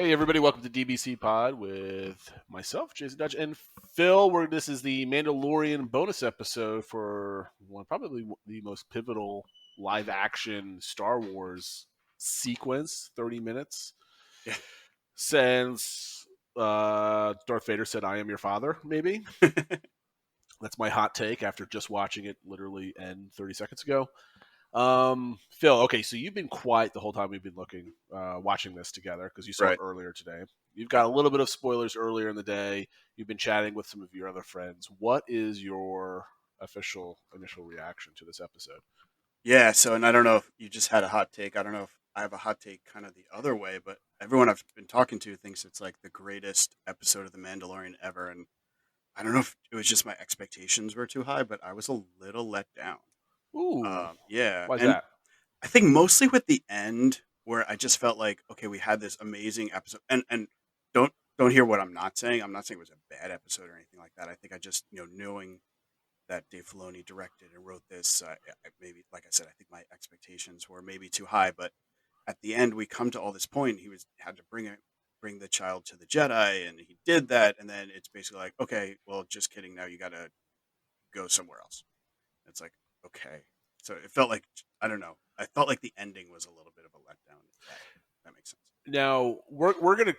Hey everybody, welcome to DBC Pod with myself, Jason Dutch, and Phil. This is the Mandalorian bonus episode for probably the most pivotal live-action Star Wars sequence, 30 minutes, Yeah. since Darth Vader said, "I am your father," maybe. That's my hot take after just watching it literally end 30 seconds ago. Phil, okay, so you've been quiet the whole time we've been watching this together because you saw it earlier today. You've got a little bit of spoilers earlier in the day. You've been chatting with some of your other friends. What is your official initial reaction to this episode? Yeah, and I don't know if you just had a hot take. I don't know if I have a hot take kind of the other way, but everyone I've been talking to thinks it's like the greatest episode of The Mandalorian ever. And I don't know if it was just my expectations were too high, but I was a little let down. Ooh, Yeah. why is And that? I think mostly with the end where I just felt like, okay, we had this amazing episode. And don't don't hear what I'm not saying. I'm not saying it was a bad episode or anything like that. I think I just, knowing that Dave Filoni directed and wrote this. Maybe, like I said, I think my expectations were maybe too high. But at the end, we come to all this point. He had to bring the child to the Jedi, and he did that. And then it's basically like, okay, well, just kidding. Now you got to go somewhere else. It's like, okay. So it felt like, I don't know. I felt like the ending was a little bit of a letdown. If that makes sense. Now we're gonna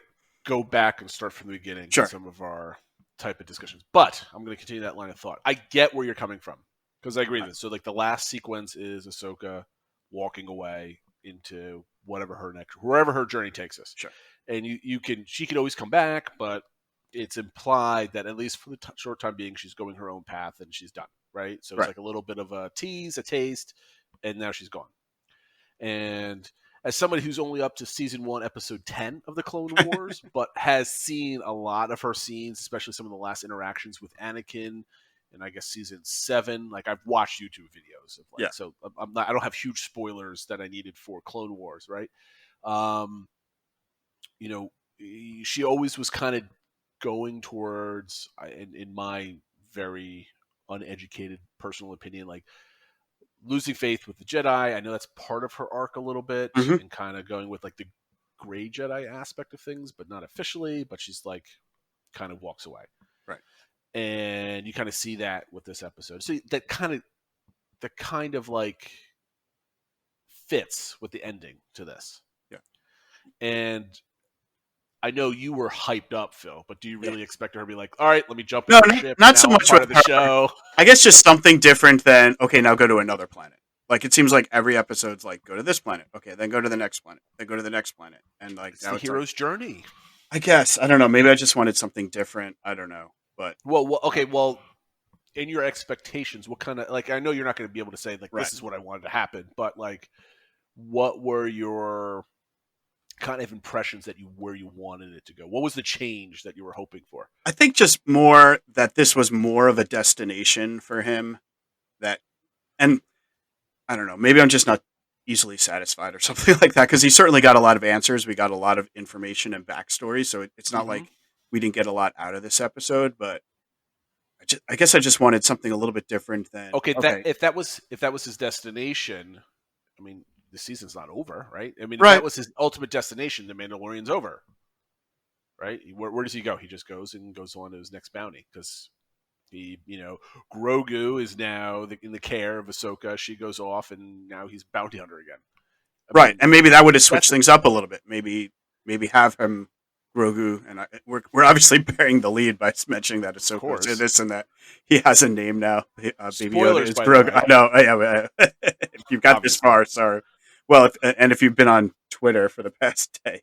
go back and start from the beginning in Sure. some of our type of discussions, but I'm gonna continue that line of thought. I get where you're coming from because I agree with this. So like the last sequence is Ahsoka walking away into wherever her journey takes us. Sure. And she can always come back, but it's implied that at least for the short time being, she's going her own path and she's done. Right. So it's like a little bit of a tease, a taste, and now she's gone. And as somebody who's only up to season 1, episode 10 of the Clone Wars, but has seen a lot of her scenes, especially some of the last interactions with Anakin, and I guess season 7, like I've watched YouTube videos of so I don't have huge spoilers that I needed for Clone Wars, right? She always was kind of going towards, in my very uneducated personal opinion, like losing faith with the Jedi. I know that's part of her arc a little bit, and kind of going with like the gray Jedi aspect of things, but not officially. But she's like kind of walks away, Right? And you kind of see that with this episode. So that kind of like fits with the ending to this. Yeah, and I know you were hyped up, Phil, but do you really expect her to be like, all right, let me jump no, into the ship? not now so I'm much part with of the show. I guess just something different than, okay, now go to another planet. Like it seems like every episode's like, go to this planet, okay, then go to the next planet, then go to the next planet, and like It's the hero's journey. I guess I don't know. Maybe I just wanted something different. I don't know, but okay. Well, in your expectations, what kind of, like, I know you're not going to be able to say like this is what I wanted to happen, but like, what were your kind of impressions where you wanted it to go? What was the change that you were hoping for? I think just more that this was more of a destination for him. And I don't know. Maybe I'm just not easily satisfied or something like that, because he certainly got a lot of answers. We got a lot of information and backstory, so it's not like we didn't get a lot out of this episode. But I guess I just wanted something a little bit different than if that was his destination. I mean, the season's not over, right? I mean, if that was his ultimate destination, the Mandalorian's over, right? Where does he go? He just goes on to his next bounty because Grogu is now in the care of Ahsoka. She goes off, and now he's bounty hunter again. I mean, and maybe that would have switched things up a little bit. Maybe have him, Grogu, and we're obviously bearing the lead by mentioning that Ahsoka's in this and that he has a name now. Baby Yoda is Grogu. I know. Yeah, if you've got this far, sorry. Well, if you've been on Twitter for the past day,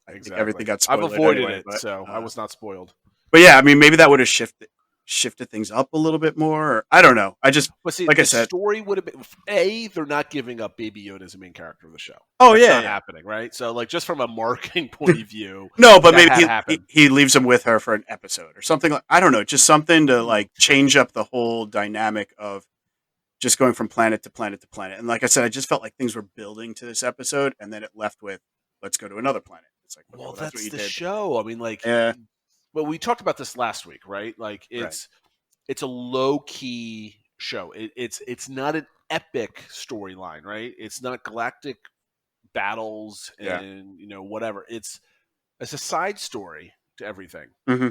I think everything got spoiled. I've avoided it, so I was not spoiled. But yeah, I mean, maybe that would have shifted things up a little bit more. Or, I don't know. I just, like I said, the story would have been they're not giving up Baby Yoda as the main character of the show. Oh, That's yeah, not happening, right? So, like, just from a marketing point of view, no, but maybe he leaves him with her for an episode or something. Like, I don't know, just something to like change up the whole dynamic of just going from planet to planet to planet. And like I said, I just felt like things were building to this episode, and then it left with, let's go to another planet. It's like, well, that's what you did. Show. I mean, like, well, we talked about this last week, right? Like, it's a low key show. It's not an epic storyline, right? It's not galactic battles and whatever. It's as a side story to everything, Mm-hmm.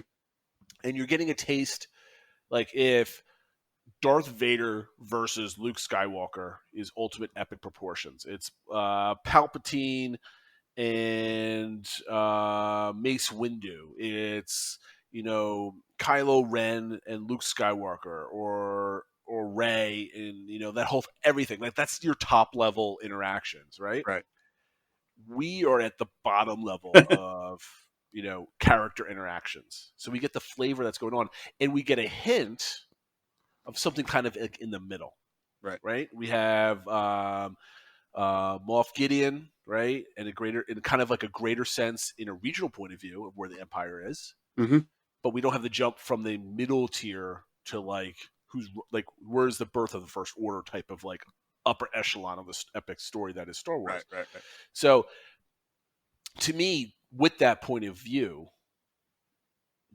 and you're getting a taste. Like if Darth Vader versus Luke Skywalker is ultimate epic proportions. It's Palpatine and Mace Windu. It's Kylo Ren and Luke Skywalker, or Rey, and that whole everything. Like that's your top level interactions, right? Right. We are at the bottom level of character interactions, so we get the flavor that's going on, and we get a hint of something kind of like in the middle, Right. right? We have Moff Gideon, right, in kind of like a greater sense in a regional point of view of where the Empire is, Mm-hmm. but we don't have the jump from the middle tier to like where's the birth of the First Order type of like upper echelon of this epic story that is Star Wars. Right. So to me, with that point of view,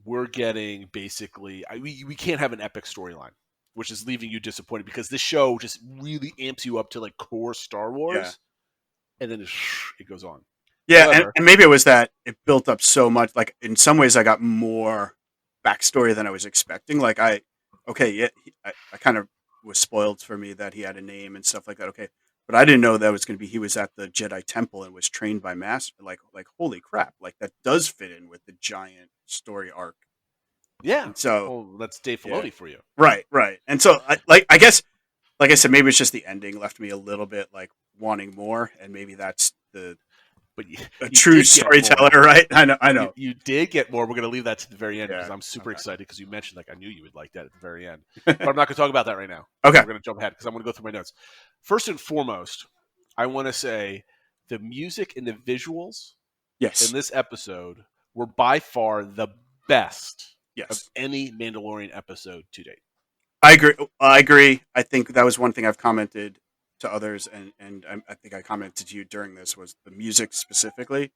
we're getting basically we can't have an epic storyline, which is leaving you disappointed because this show just really amps you up to like core Star Yeah. Wars, and then it goes on. Yeah, However, and maybe it was that it built up so much. Like in some ways, I got more backstory than I was expecting. Like I kind of was spoiled for me that he had a name and stuff like that. Okay, but I didn't know that was going to be he was at the Jedi Temple and was trained by Master. Like holy crap! Like that does fit in with the giant story arc. yeah, And so well, that's Dave yeah, Filoni for you. right. And so I guess like I said, maybe it's just the ending left me a little bit like wanting more, and maybe that's the But a you true did get storyteller, more. right? I know. You did get more. We're going to leave that to the very end because Yeah. I'm super Okay. excited because you mentioned like I knew you would like that at the very end. But I'm not going to talk about that right now. Okay. We're going to jump ahead because I'm going to go through my notes. First and foremost, I want to say the music and the visuals in Yes. this episode were by far the best of Yes. any Mandalorian episode to date. I agree. I agree. I think that was one thing I've commented to others, and I think I commented to you during this was the music specifically,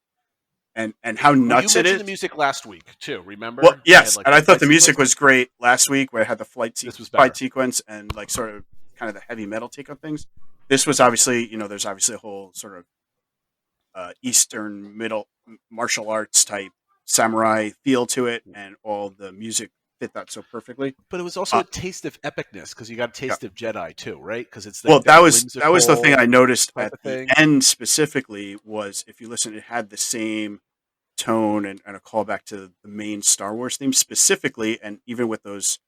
and how Well, you nuts it mentioned is. the music last week too. Well, Remember they had yes, like and the I thought fight the music sequence. was great last week, where I had the This was fight better. sequence and like sort of kind of the heavy metal take on things. This was obviously, there's obviously a whole sort of Eastern middle martial arts type samurai feel to it, and all the music fit that so perfectly. But it was also Uh, a taste of epicness because you got a yeah. taste of Jedi too, right? Because it's Well, like that that was the thing I whimsical noticed type at of the thing. end specifically was if you listen, it had the same tone and a callback to the main Star Wars theme specifically, and even with those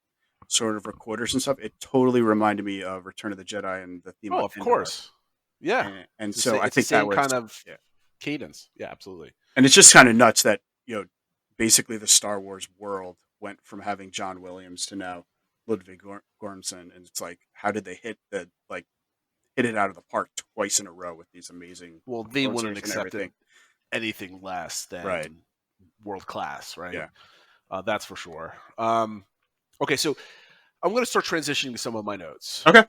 sort of recorders and stuff, it totally reminded me of Return of the Jedi and the theme Oh, on of Endor. course, yeah. And so I It's the think that same was kind of yeah, cadence. Yeah, absolutely. and it's just kind of nuts that basically the Star Wars world went from having John Williams to now Ludwig Göransson, and it's like how did they hit it out of the park twice in a row with these amazing Well, they wouldn't composers and accept it everything. anything less Right. than world class, right? Yeah. That's for sure. Okay, so I'm going to start transitioning to some of my notes. Okay.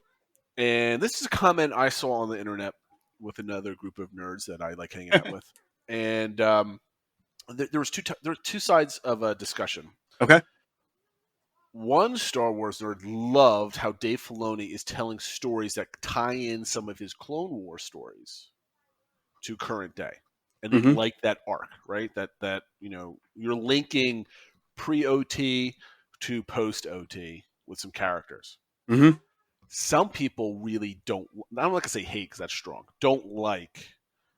And this is a comment I saw on the internet with another group of nerds that I like hanging out with. And there were two sides of a discussion. Okay. One Star Wars nerd loved how Dave Filoni is telling stories that tie in some of his Clone War stories to current day, and they Mm-hmm. like that arc, right? That you're linking pre-OT to post-OT with some characters. Mm-hmm. Some people really don't. I'm not gonna say hate because that's strong. Don't like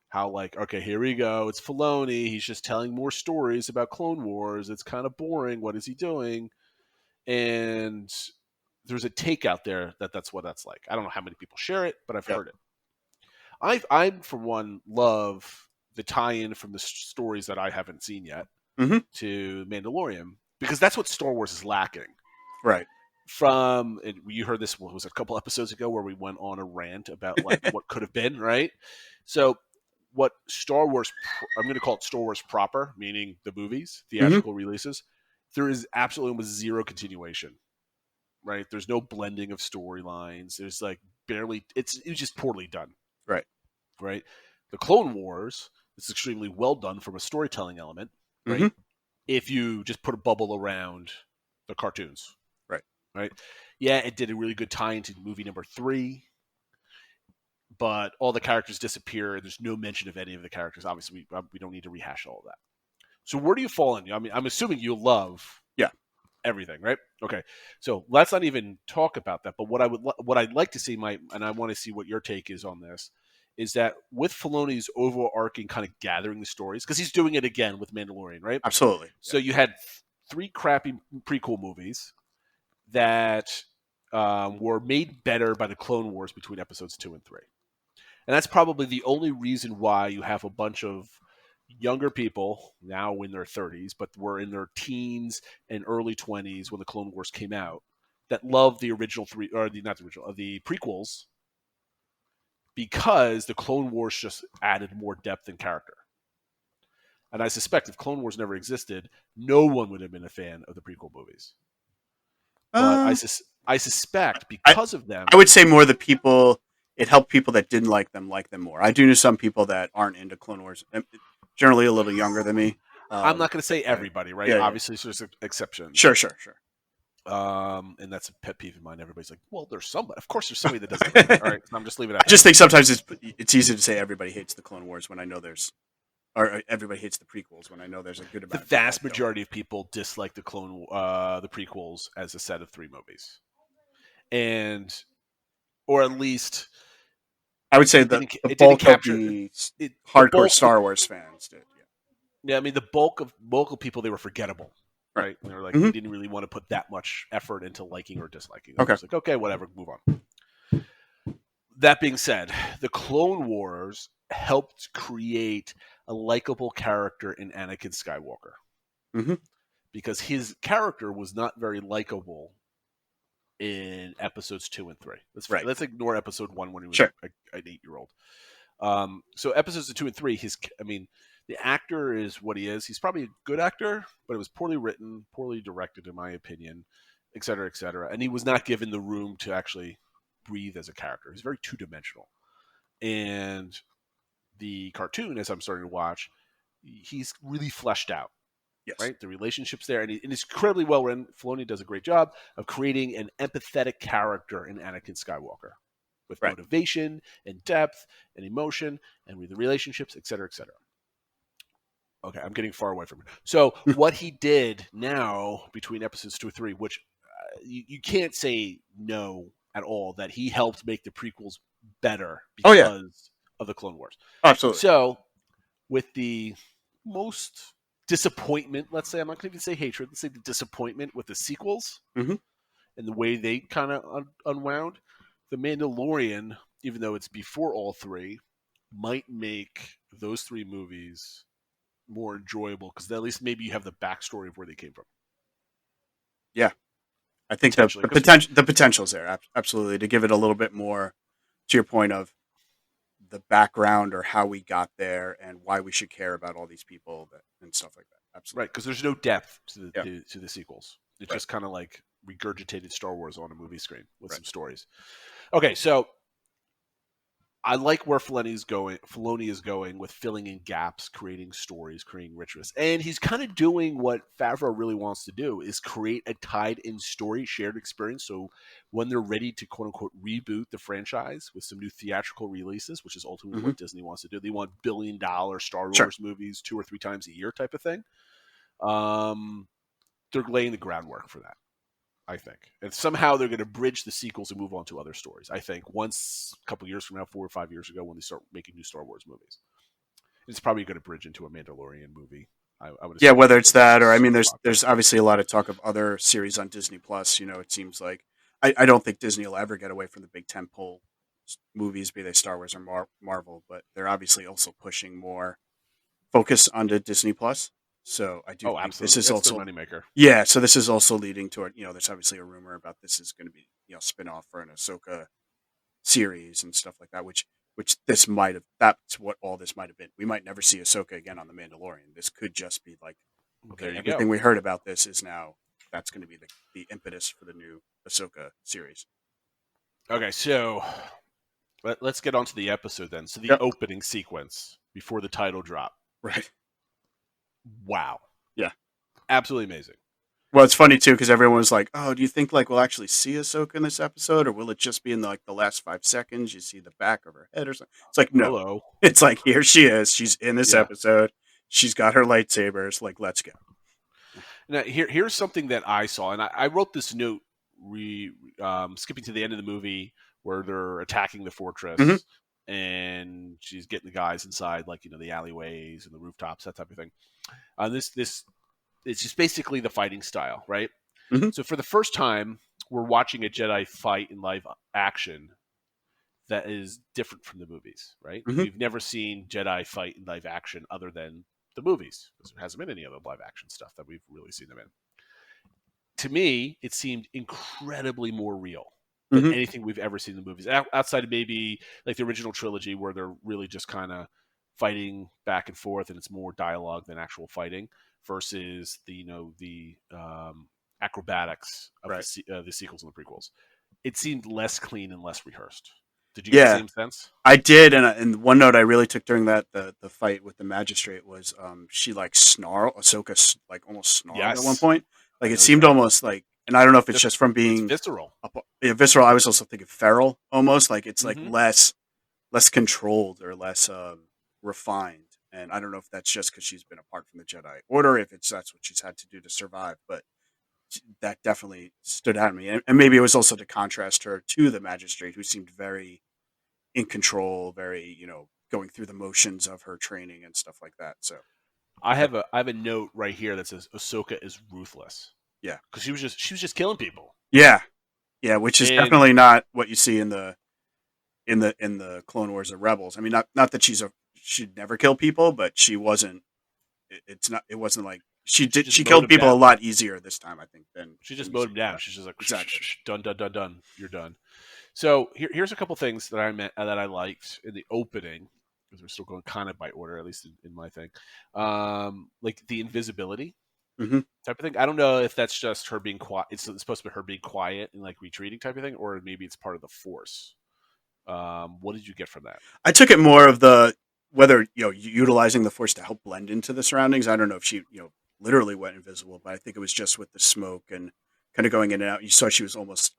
how okay, here we go. It's Filoni. He's just telling more stories about Clone Wars. It's kind of boring. What is he doing? And there's a take out there that's what that's like. I don't know how many people share it, but I've Yep. heard it. I for one love the tie-in from the stories that I haven't seen yet Mm-hmm. to Mandalorian because that's what Star Wars is lacking. Right. You heard this was a couple episodes ago where we went on a rant about like what could have been, right? So what Star Wars, I'm going to call it Star Wars proper, meaning the movies, Mm-hmm. theatrical releases. There is absolutely almost zero continuation, right? There's no blending of storylines. There's like barely. It was just poorly done, Right. right? The Clone Wars is extremely well done from a storytelling element, right? Mm-hmm. If you just put a bubble around the cartoons, Right. right? Yeah, it did a really good tie into movie number 3, but all the characters disappear. And there's no mention of any of the characters. Obviously, we don't need to rehash all of that. So where do you fall in? I mean, I'm assuming you love Yeah, everything, right? Okay. So let's not even talk about that. But what I'd like to see, and I want to see what your take is on this, is that with Filoni's overarching kind of gathering the stories, because he's doing it again with Mandalorian, right? absolutely. So you had three crappy prequel movies that were made better by the Clone Wars between episodes 2 and 3. And that's probably the only reason why you have a bunch of younger people now in their 30s, but were in their teens and early 20s when the Clone Wars came out, that love the original three, or the not the original, the prequels, because the Clone Wars just added more depth and character. And I suspect if Clone Wars never existed, no one would have been a fan of the prequel movies. But Uh, I suspect I because of them. I would say more the people. It helped people that didn't like them more. I do know some people that aren't into Clone Wars, generally a little younger than me. I'm not going to say Yeah, everybody, right? yeah, yeah. Obviously, there's exceptions. Sure, sure, sure. And that's a pet peeve of mine. Everybody's like, "Well, there's somebody. Of course, there's somebody that doesn't like it." All right, so I'm just leaving it I at just that. think sometimes it's easy to say everybody hates the Clone Wars when I know there's, or everybody hates the prequels when I know there's a good The amount of people vast that don't. majority of people dislike the prequels as a set of three movies, and or at least I would say it didn't the it didn't bulk of capture the the hardcore bulk. Star Wars fans did. Yeah, I mean the bulk of people, they were forgettable, Yeah. Right. right? They were like, Mm-hmm. we didn't really want to put that much effort into liking or disliking. It Okay. was like, okay, whatever, move on. That being said, the Clone Wars helped create a likable character in Anakin Skywalker Mm-hmm. because his character was not very likable in episodes 2 and 3. Right. Let's ignore episode 1 when he was Sure. an 8-year-old. So episodes 2 and 3, the actor is what he is. He's probably a good actor, but it was poorly written, poorly directed, in my opinion, et cetera, et cetera. And he was not given the room to actually breathe as a character. He's very two-dimensional. And the cartoon, as I'm starting to watch, he's really fleshed out. Yes. Right, the relationships there, and it's incredibly well written. Filoni does a great job of creating an empathetic character in Anakin Skywalker, with Right. motivation and depth and emotion and with the relationships, et cetera, et cetera. Okay, I'm getting far away from it. So what he did now between episodes 2 and 3, which you can't say no at all, that he helped make the prequels better Oh yeah. because of the Clone Wars. Absolutely. So with the most disappointment, let's say, I'm not going to even say hatred, let's say the disappointment with the sequels Mm-hmm. and the way they kind of unwound, The Mandalorian, even though it's before all three, might make those three movies more enjoyable because at least maybe you have the backstory of where they came from. Yeah. I think the potential is there, absolutely, to give it a little bit more, to your point of the background or how we got there and why we should care about all these people and stuff like that. Absolutely. Right, because there's no depth to Yeah. the sequels. It's Right. just kind of like regurgitated Star Wars on a movie screen with Right. some stories. Okay, so I like where Filoni is going with filling in gaps, creating stories, creating richness. And he's kind of doing what Favreau really wants to do, is create a tied-in story, shared experience. So when they're ready to quote-unquote reboot the franchise with some new theatrical releases, which is ultimately Mm-hmm. what Disney wants to do. They want billion-dollar Star Sure. Wars movies 2 or 3 times a year type of thing. They're laying the groundwork for that, I think. And somehow they're going to bridge the sequels and move on to other stories. I think once, a couple years from now, 4 or 5 years ago, when they start making new Star Wars movies, it's probably going to bridge into a Mandalorian movie. I would Yeah, assume, whether it's that or I mean, super popular. there's obviously a lot of talk of other series on Disney Plus. It seems like I don't think Disney will ever get away from the big tentpole movies, be they Star Wars or Marvel, but they're obviously also pushing more focus onto Disney Plus. So I do Oh, think absolutely. this is That's their also moneymaker. yeah. So this is also leading to there's obviously a rumor about this is going to be spin-off for an Ahsoka series and stuff like that, which this might have that's what all this might have been. We might never see Ahsoka again on the Mandalorian. This could just be like, okay, There you everything go. we heard about this is now that's going to be the impetus for the new Ahsoka series. Okay, so let's get on to the episode then. So the Yep. opening sequence before the title drop. Right. Wow. Yeah. Absolutely amazing. Well, it's funny too because everyone was like, "Oh, do you think like we'll actually see Ahsoka in this episode, or will it just be in the last 5 seconds? You see the back of her head or something?" It's like no. Hello. It's like here she is. She's in this Yeah. episode. she's got her lightsabers. Like, let's go. Now, here's something that I saw, and I wrote this note, skipping to the end of the movie where they're attacking the Hmm. fortress, and she's getting the guys inside, like the alleyways and the rooftops, that type of thing. This it's just basically the fighting style, right? Hmm. So for the first time, we're watching a Jedi fight in live action that is different from the movies, right? Hmm. We've never seen Jedi fight in live action other than the movies. There hasn't been any other live action stuff that we've really seen them in. To me, it seemed incredibly more real than Hmm. anything we've ever seen in the movies, outside of maybe like the original trilogy, where they're really just kind of fighting back and forth, and it's more dialogue than actual fighting. Versus the acrobatics of Right. the sequels and the prequels. It seemed less clean and less rehearsed. Did you get the Yeah, same sense? I did, and one note I really took during that the fight with the magistrate was she like Ahsoka like almost snarled at one Yes, point. Like I it know what you seemed meant. almost like, and I don't know if it's Vis- just from it's being visceral. yeah, visceral. I was also thinking feral, almost like it's like Hmm. less controlled or less refined. And I don't know if that's just because she's been apart from the Jedi Order, if it's that's what she's had to do to survive. But that definitely stood out to me, and maybe it was also to contrast her to the magistrate, who seemed very in control, very going through the motions of her training and stuff like that. So that, I have a note right here that says Ahsoka is ruthless yeah, because she was just killing people. yeah, yeah, which is And definitely not what you see in the Clone Wars or Rebels. I mean, not that she'd never kill people, but she wasn't. It's not. It wasn't like she just she mowed killed him people a down. lot easier this time, I think, She than just you see mowed in him the down. past. She's just like shh, shh, Exactly. shh, done, done, done, done. You're done. So here's a couple things that that I liked in the opening because we're still going kind of by order, at least in my thing. Like the invisibility Hmm. type of thing. I don't know if that's just her being quiet. It's supposed to be her being quiet and like retreating type of thing, or maybe it's part of the Force. What did you get from that? I took it more of the whether utilizing the Force to help blend into the surroundings. I don't know if she literally went invisible, but I think it was just with the smoke and kind of going in and out. You saw she was almost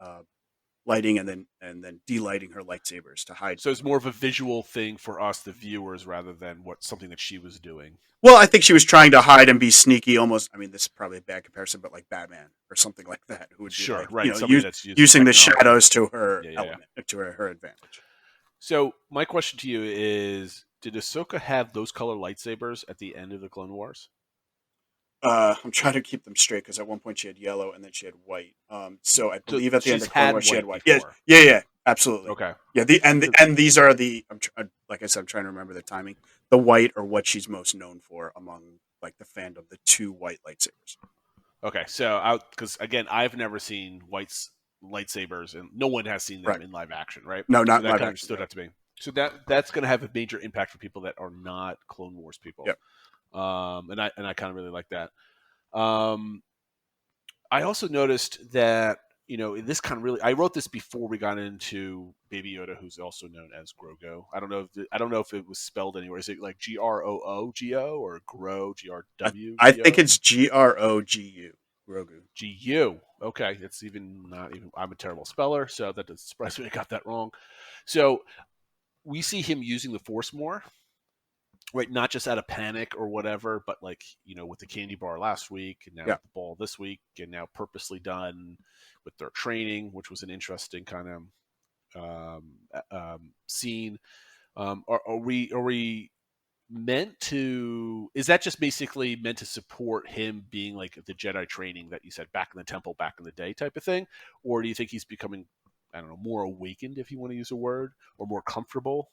lighting and then delighting her lightsabers to hide So from it's them. more of a visual thing for us, the viewers, rather than what something that she was doing Well, I think she was trying to purposely. hide and be sneaky, almost. I mean, this is probably a bad comparison, but like Batman or something like that, who would be Sure, like, right. Somebody that's using using the technology. shadows to her Yeah, yeah, yeah. element, to her advantage. So my question to you is: did Ahsoka have those color lightsabers at the end of the Clone Wars? I'm trying to keep them straight because at one point she had yellow and then she had white. So I So believe at the end she's of Clone had Wars she had white white. Yes, before. yeah, yeah, absolutely. Okay. Yeah, and these are the like I said, I'm trying to remember the timing. The white are what she's most known for among like the fandom. The two white lightsabers. Okay. So because again, I've never seen white lightsabers, and no one has seen them Right. in live action, right? No, not So in that live kind of action. stood No. out to me. So that's going to have a major impact for people that are not Clone Wars people. Yep. And I kind of really like that. Um, I also noticed that this kind of really. I wrote this before we got into Baby Yoda, who's also known as Grogo. I don't know if it was spelled anywhere. Is it like Groogo or Grow I, Grwgo I think it's Grogu. Grogu. Gu? Okay, it's even not even. I'm a terrible speller, so that doesn't surprise me. I got that wrong. So we see him using the Force more, right? Not just out of panic or whatever, but like with the candy bar last week, and now Yeah. with the ball this week, and now purposely done with their training, which was an interesting kind of scene. Are we meant to? Is that just basically meant to support him being like the Jedi training that you said back in the temple, back in the day type of thing, or do you think he's becoming, I don't know, more awakened, if you want to use a word, or more comfortable?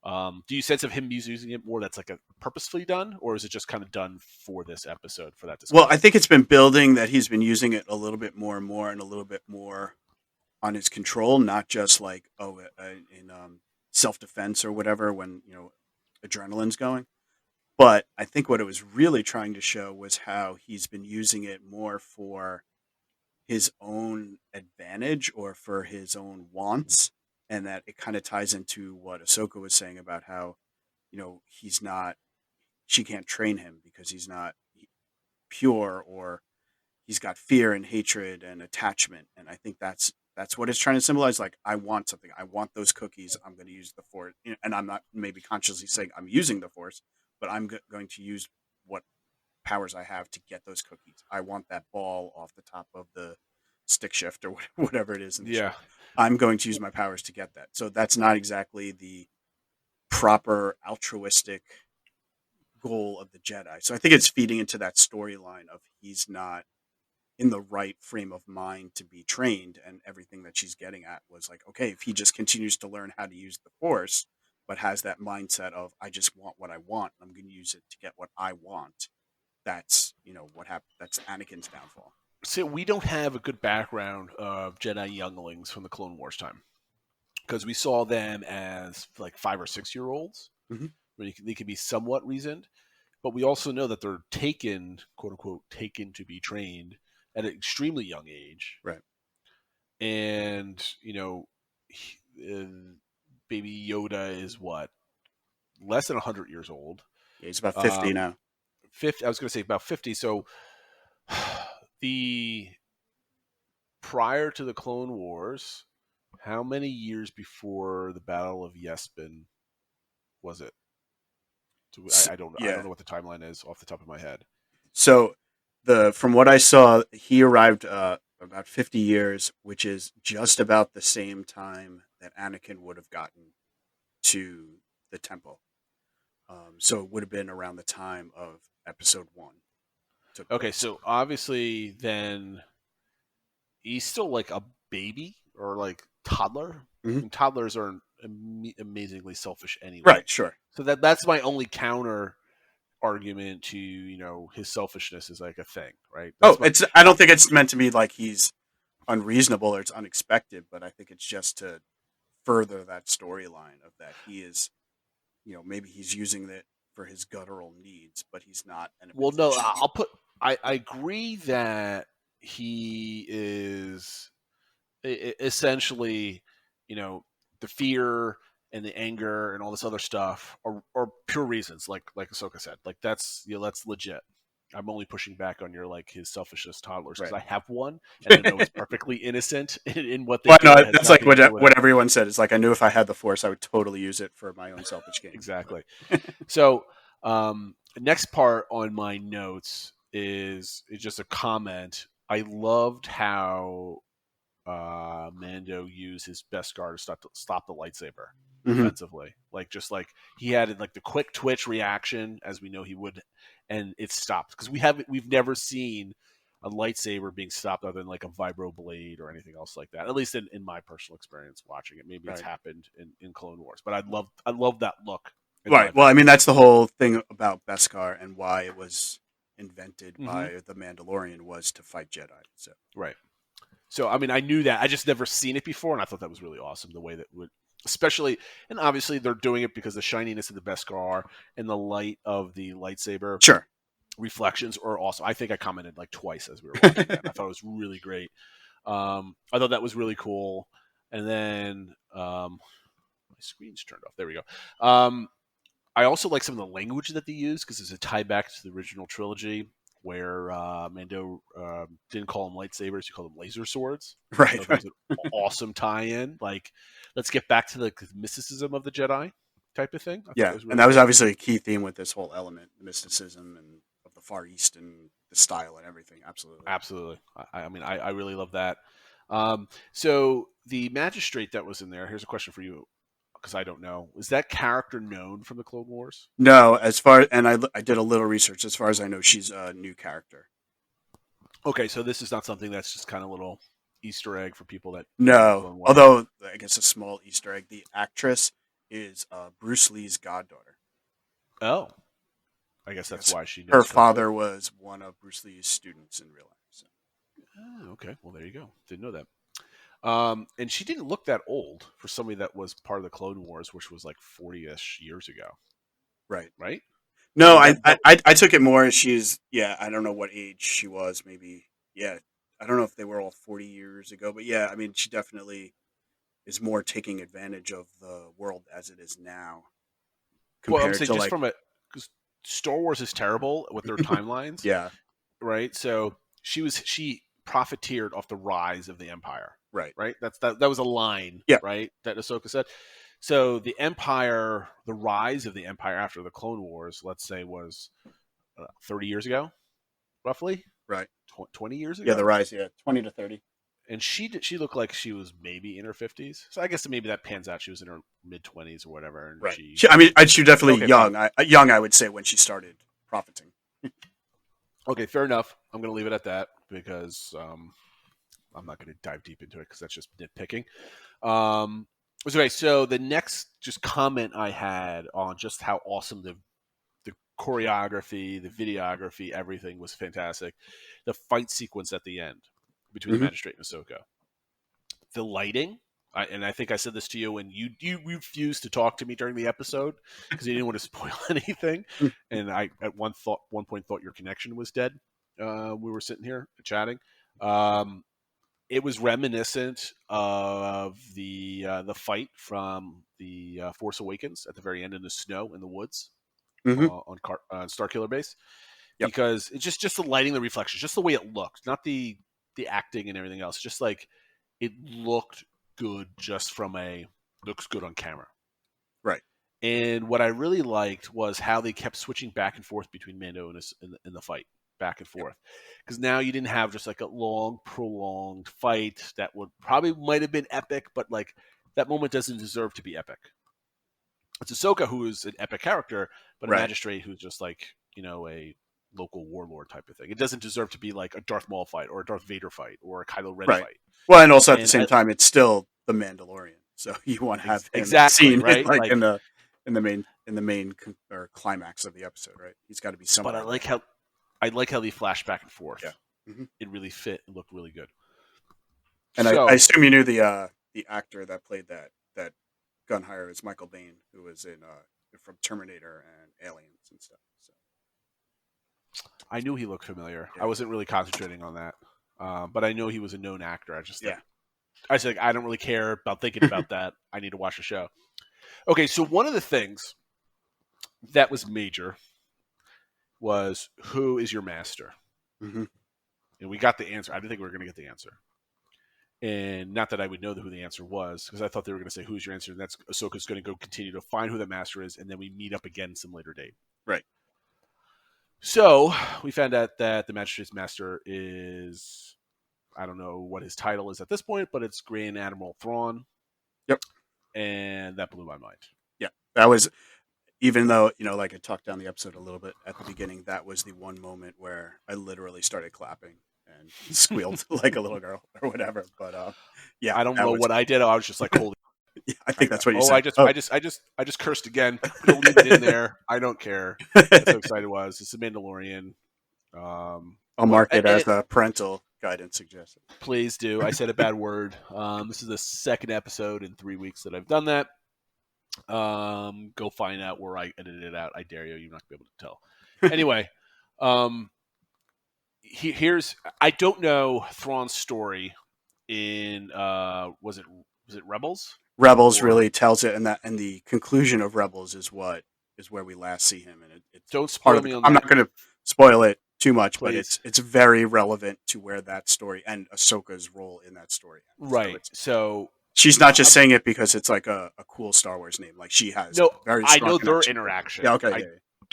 Do you sense of him using it more that's like a purposefully done, or is it just kind of done for this episode for that Well, I discussion? think it's been building that he's been using it a little bit more and more, and a little bit more on his control, not just like in self defense or whatever when adrenaline's going. But I think what it was really trying to show was how he's been using it more for his own advantage or for his own wants, and that it kind of ties into what Ahsoka was saying about how he's not she can't train him because he's not pure, or he's got fear and hatred and attachment. And I think that's what it's trying to symbolize. Like, I want something, I want those cookies, I'm going to use the Force. And I'm not maybe consciously saying I'm using the Force, but I'm going to use powers I have to get those cookies. I want that ball off the top of the stick shift or whatever it is in the Yeah. ship. I'm going to use my powers to get that. So that's not exactly the proper altruistic goal of the Jedi. So I think it's feeding into that storyline of he's not in the right frame of mind to be trained, and everything that she's getting at was like, okay, if he just continues to learn how to use the Force, but has that mindset of I just want what I want, I'm going to use it to get what I want. That's what happened. That's Anakin's downfall. So we don't have a good background of Jedi younglings from the Clone Wars time because we saw them as like 5 or 6 year olds. Mm-hmm. They can be somewhat reasoned, but we also know that they're taken, quote unquote, taken to be trained at an extremely young age. Right. And Baby Yoda is what, less than 100 years old. Yeah, he's about 50 now. 50. I was going to say about 50. So the prior to the Clone Wars, how many years before the Battle of Yespin was it? I don't know what the timeline is off the top of my head. So from what I saw, he arrived about 50 years, which is just about the same time that Anakin would have gotten to the temple. So it would have been around the time of Episode 1. Okay, so obviously then he's still like a baby or like toddler. Mm-hmm. And toddlers are amazingly selfish anyway. Right, sure. So that's my only counter argument to his selfishness is like a thing, right? I don't think it's meant to be like he's unreasonable or it's unexpected, but I think it's just to further that storyline of that he is, maybe he's using it for his guttural needs, but he's not. Well, no, I agree that he is essentially, the fear and the anger and all this other stuff are pure reasons, like Ahsoka said. Like that's legit. I'm only pushing back on your like his selfishness toddlers because Right. I have one and I know it's perfectly innocent in what they well, do. no, that's like what everyone said. It's like I knew if I had the Force, I would totally use it for my own selfish gain. Exactly. So next part on my notes is just a comment. I loved how Mando used his Beskar to stop the lightsaber defensively. Like just like he had like the quick twitch reaction as we know he would, and it stopped because we've never seen a lightsaber being stopped other than like a vibro blade or anything else like that. At least in my personal experience watching it. Maybe it's happened in Clone Wars, but I love that look. Right. Well, I mean that's the whole thing about Beskar and why it was invented by the Mandalorian was to fight Jedi. So right. So, I mean, I knew that. I just never seen it before, and I thought that was really awesome, the way that would, especially, and obviously they're doing it because the shininess of the Beskar and the light of the lightsaber reflections are awesome. I think I commented like twice as we were watching that. I thought it was really great. I thought that was really cool. And then my screen's turned off. There we go. I also like some of the language that they use because it's a tie back to the original trilogy where Mando didn't call them lightsabers, he called them laser swords. Right. So that was an awesome tie-in. Like, let's get back to the mysticism of the Jedi type of thing. Yeah, and that was obviously a key theme with this whole element, the mysticism and of the Far East and the style and everything. Absolutely. Absolutely. I mean, I really love that. So the magistrate that was in there, here's a question for you, because I don't know. Is that character known from the Clone Wars? No, I did a little research. As far as I know, she's a new character. Okay, so this is not something that's just kind of a little Easter egg for people that... No, although I guess a small Easter egg. The actress is Bruce Lee's goddaughter. Oh. I guess that's why she knows. Her father was one of Bruce Lee's students in real life. So. Oh, okay, well, there you go. Didn't know that. And she didn't look that old for somebody that was part of the Clone Wars, which was like 40-ish years ago. Right. Right? No, I took it more as she's, I don't know what age she was. Maybe, I don't know if they were all 40 years ago. But yeah, I mean, she definitely is more taking advantage of the world as it is now. Well, I'm saying just from because Star Wars is terrible with their timelines. Yeah. Right? So she profiteered off the rise of the Empire. Right. That was a line, right, that Ahsoka said. So the Empire, the rise of the Empire after the Clone Wars, let's say, was 30 years ago. roughly Right. 20 years Yeah, the ago. rise. Yeah, 20 to 30. And she looked like she was maybe in her 50s. So I guess maybe that pans out. She was in her mid 20s or whatever, and Right. she I mean, she definitely okay, fine. young. Young, I would say, when she started profiting. Okay, fair enough. I'm going to leave it at that because I'm not going to dive deep into it because that's just nitpicking. Okay, so the next just comment I had on just how awesome the choreography, the videography, everything was fantastic. The fight sequence at the end between the Hmm. magistrate and Ahsoka, the lighting. And I think I said this to you, and you refused to talk to me during the episode because you didn't want to spoil anything. And I at one point thought your connection was dead. We were sitting here chatting. Um, it was reminiscent of the fight from the Force Awakens at the very end in the snow in the woods Hmm. on Starkiller Base Yep. because it's just the lighting, the reflections, just the way it looked, not the acting and everything else. Just like it looked good, just from a looks good on camera. Right. And what I really liked was how they kept switching back and forth between Mando and in the fight, back and Yep. forth. Because now you didn't have just like a long, prolonged fight that would probably might have been epic, but like that moment doesn't deserve to be epic. It's Ahsoka who is an epic character, but a Right. magistrate who's just like, a local warlord type of thing. It doesn't deserve to be like a Darth Maul fight or a Darth Vader fight or a Kylo Ren Right. fight. Well, and also at the And same time, it's still the Mandalorian, so you want to have him exactly, seen right? like Like, in the main or climax of the episode, right? He's got to be but somewhere in there. I like how they flash back and Yeah. forth. Hmm. It really fit. It looked really good. And I So assume you knew the actor that played that gun hire is Michael Biehn, who was in from Terminator and Aliens and stuff. So I knew he looked familiar. yeah, I wasn't really concentrating on that, but I know he was a known actor. yeah. I said I don't really care about thinking about that. I need to watch the show. Okay, so one of the things that was major was who is your master, Hmm. and we got the answer. I didn't think we were going to get the answer, and not that I would know who the answer was because I thought they were going to say who's your answer, and that's Ahsoka's going to go continue to find who that master is, and then we meet up again some later date. Right. So we found out that the magistrate's master is, I don't know what his title is at this point, but it's Grand Admiral Thrawn, Yep. and that blew my mind. Yeah. That was, even though, like I talked down the episode a little bit at the beginning, that was the one moment where I literally started clapping and squealed like a little girl or whatever. But yeah, I don't that know was. what I did. I was just like, holy. Yeah, I think that's what you Oh, said. Oh, I just cursed again. I'm gonna leave it in there. I don't care. That's how excited I was. It's the Mandalorian. I'll What? mark it as a parental guidance suggestion. Please do. I said a bad word. This is the second episode in 3 weeks that I've done that. Go find out where I edited it out. I dare you. You're not gonna be able to tell. Anyway, um, here's I don't know Thrawn's story in was it Rebels Rebels or really tells it, and the conclusion of Rebels is where we last see him, and it's don't part spoil of the. me on I'm that, not going to spoil it too much, but please. it's very relevant to where that story and Ahsoka's role in that story ends. So Right. it's So she's not just saying it because it's like a cool Star Wars name. Like she has no, a very I strong know their connection to it. Yeah. interaction. Okay. Yeah.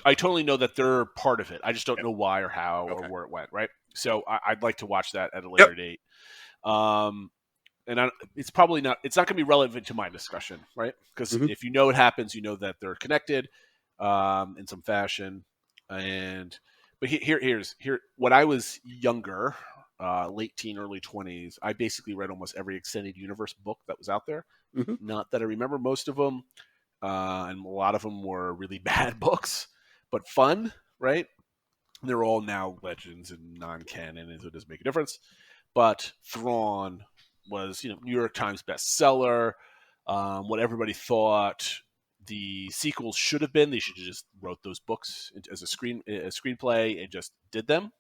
I totally know that they're part of it. I just don't Yeah. know why or how Yep. or Okay. where it went. Right. So I'd like to watch that at a Yep. later date. Um, and it's probably not. It's not going to be relevant to my discussion, right? Because Hmm. if you know it happens, you know that they're connected in some fashion. And but here's when I was younger, late teen, early 20s, I basically read almost every extended universe book that was out there. Hmm. Not that I remember most of them, and a lot of them were really bad books, but fun, right? They're all now legends and non-canon, and so it doesn't make a difference. But Thrawn was, New York Times bestseller. What everybody thought the sequels should have been, they should have just wrote those books as a screenplay and just did them.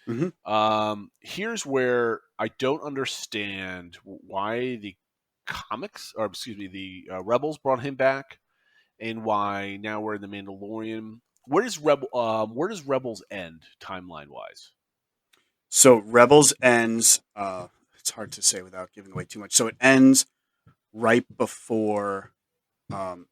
Hmm. Here's where I don't understand why the comics, or excuse me, the Rebels brought him back, and why now we're in the Mandalorian. Where does Rebels end timeline wise? So Rebels ends. It's hard to say without giving away too much. So it ends right before. Um,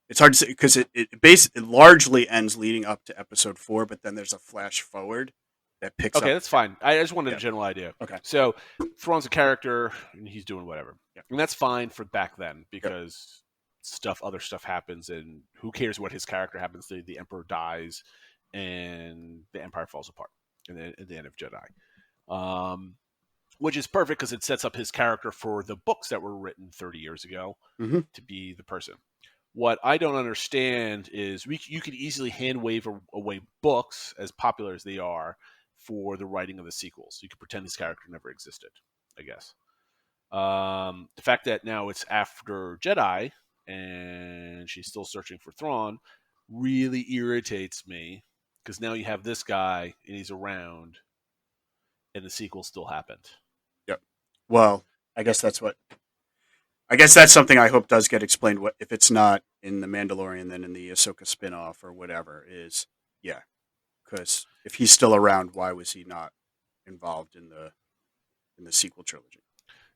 it's hard to say because it largely ends leading up to episode 4, but then there's a flash forward that picks Okay, up. that's fine. I just wanted a Yeah. general idea. Okay. So Thrawn's a character, and he's doing whatever, Yeah. and that's fine for back then Yep. because other stuff happens, and who cares what his character happens to? The Emperor dies, and the Empire falls apart in the end of Jedi. Which is perfect because it sets up his character for the books that were written 30 years ago Mm-hmm. to be the person. What I don't understand is you could easily hand wave away books, as popular as they are, for the writing of the sequels. You could pretend this character never existed, I guess. The fact that now it's after Jedi and she's still searching for Thrawn really irritates me because now you have this guy and he's around and the sequel still happened. Yep. Well, I guess that's something I hope does get explained. What if it's not in the Mandalorian, then in the Ahsoka spinoff or whatever is? Yeah, because if he's still around, why was he not involved in the sequel trilogy?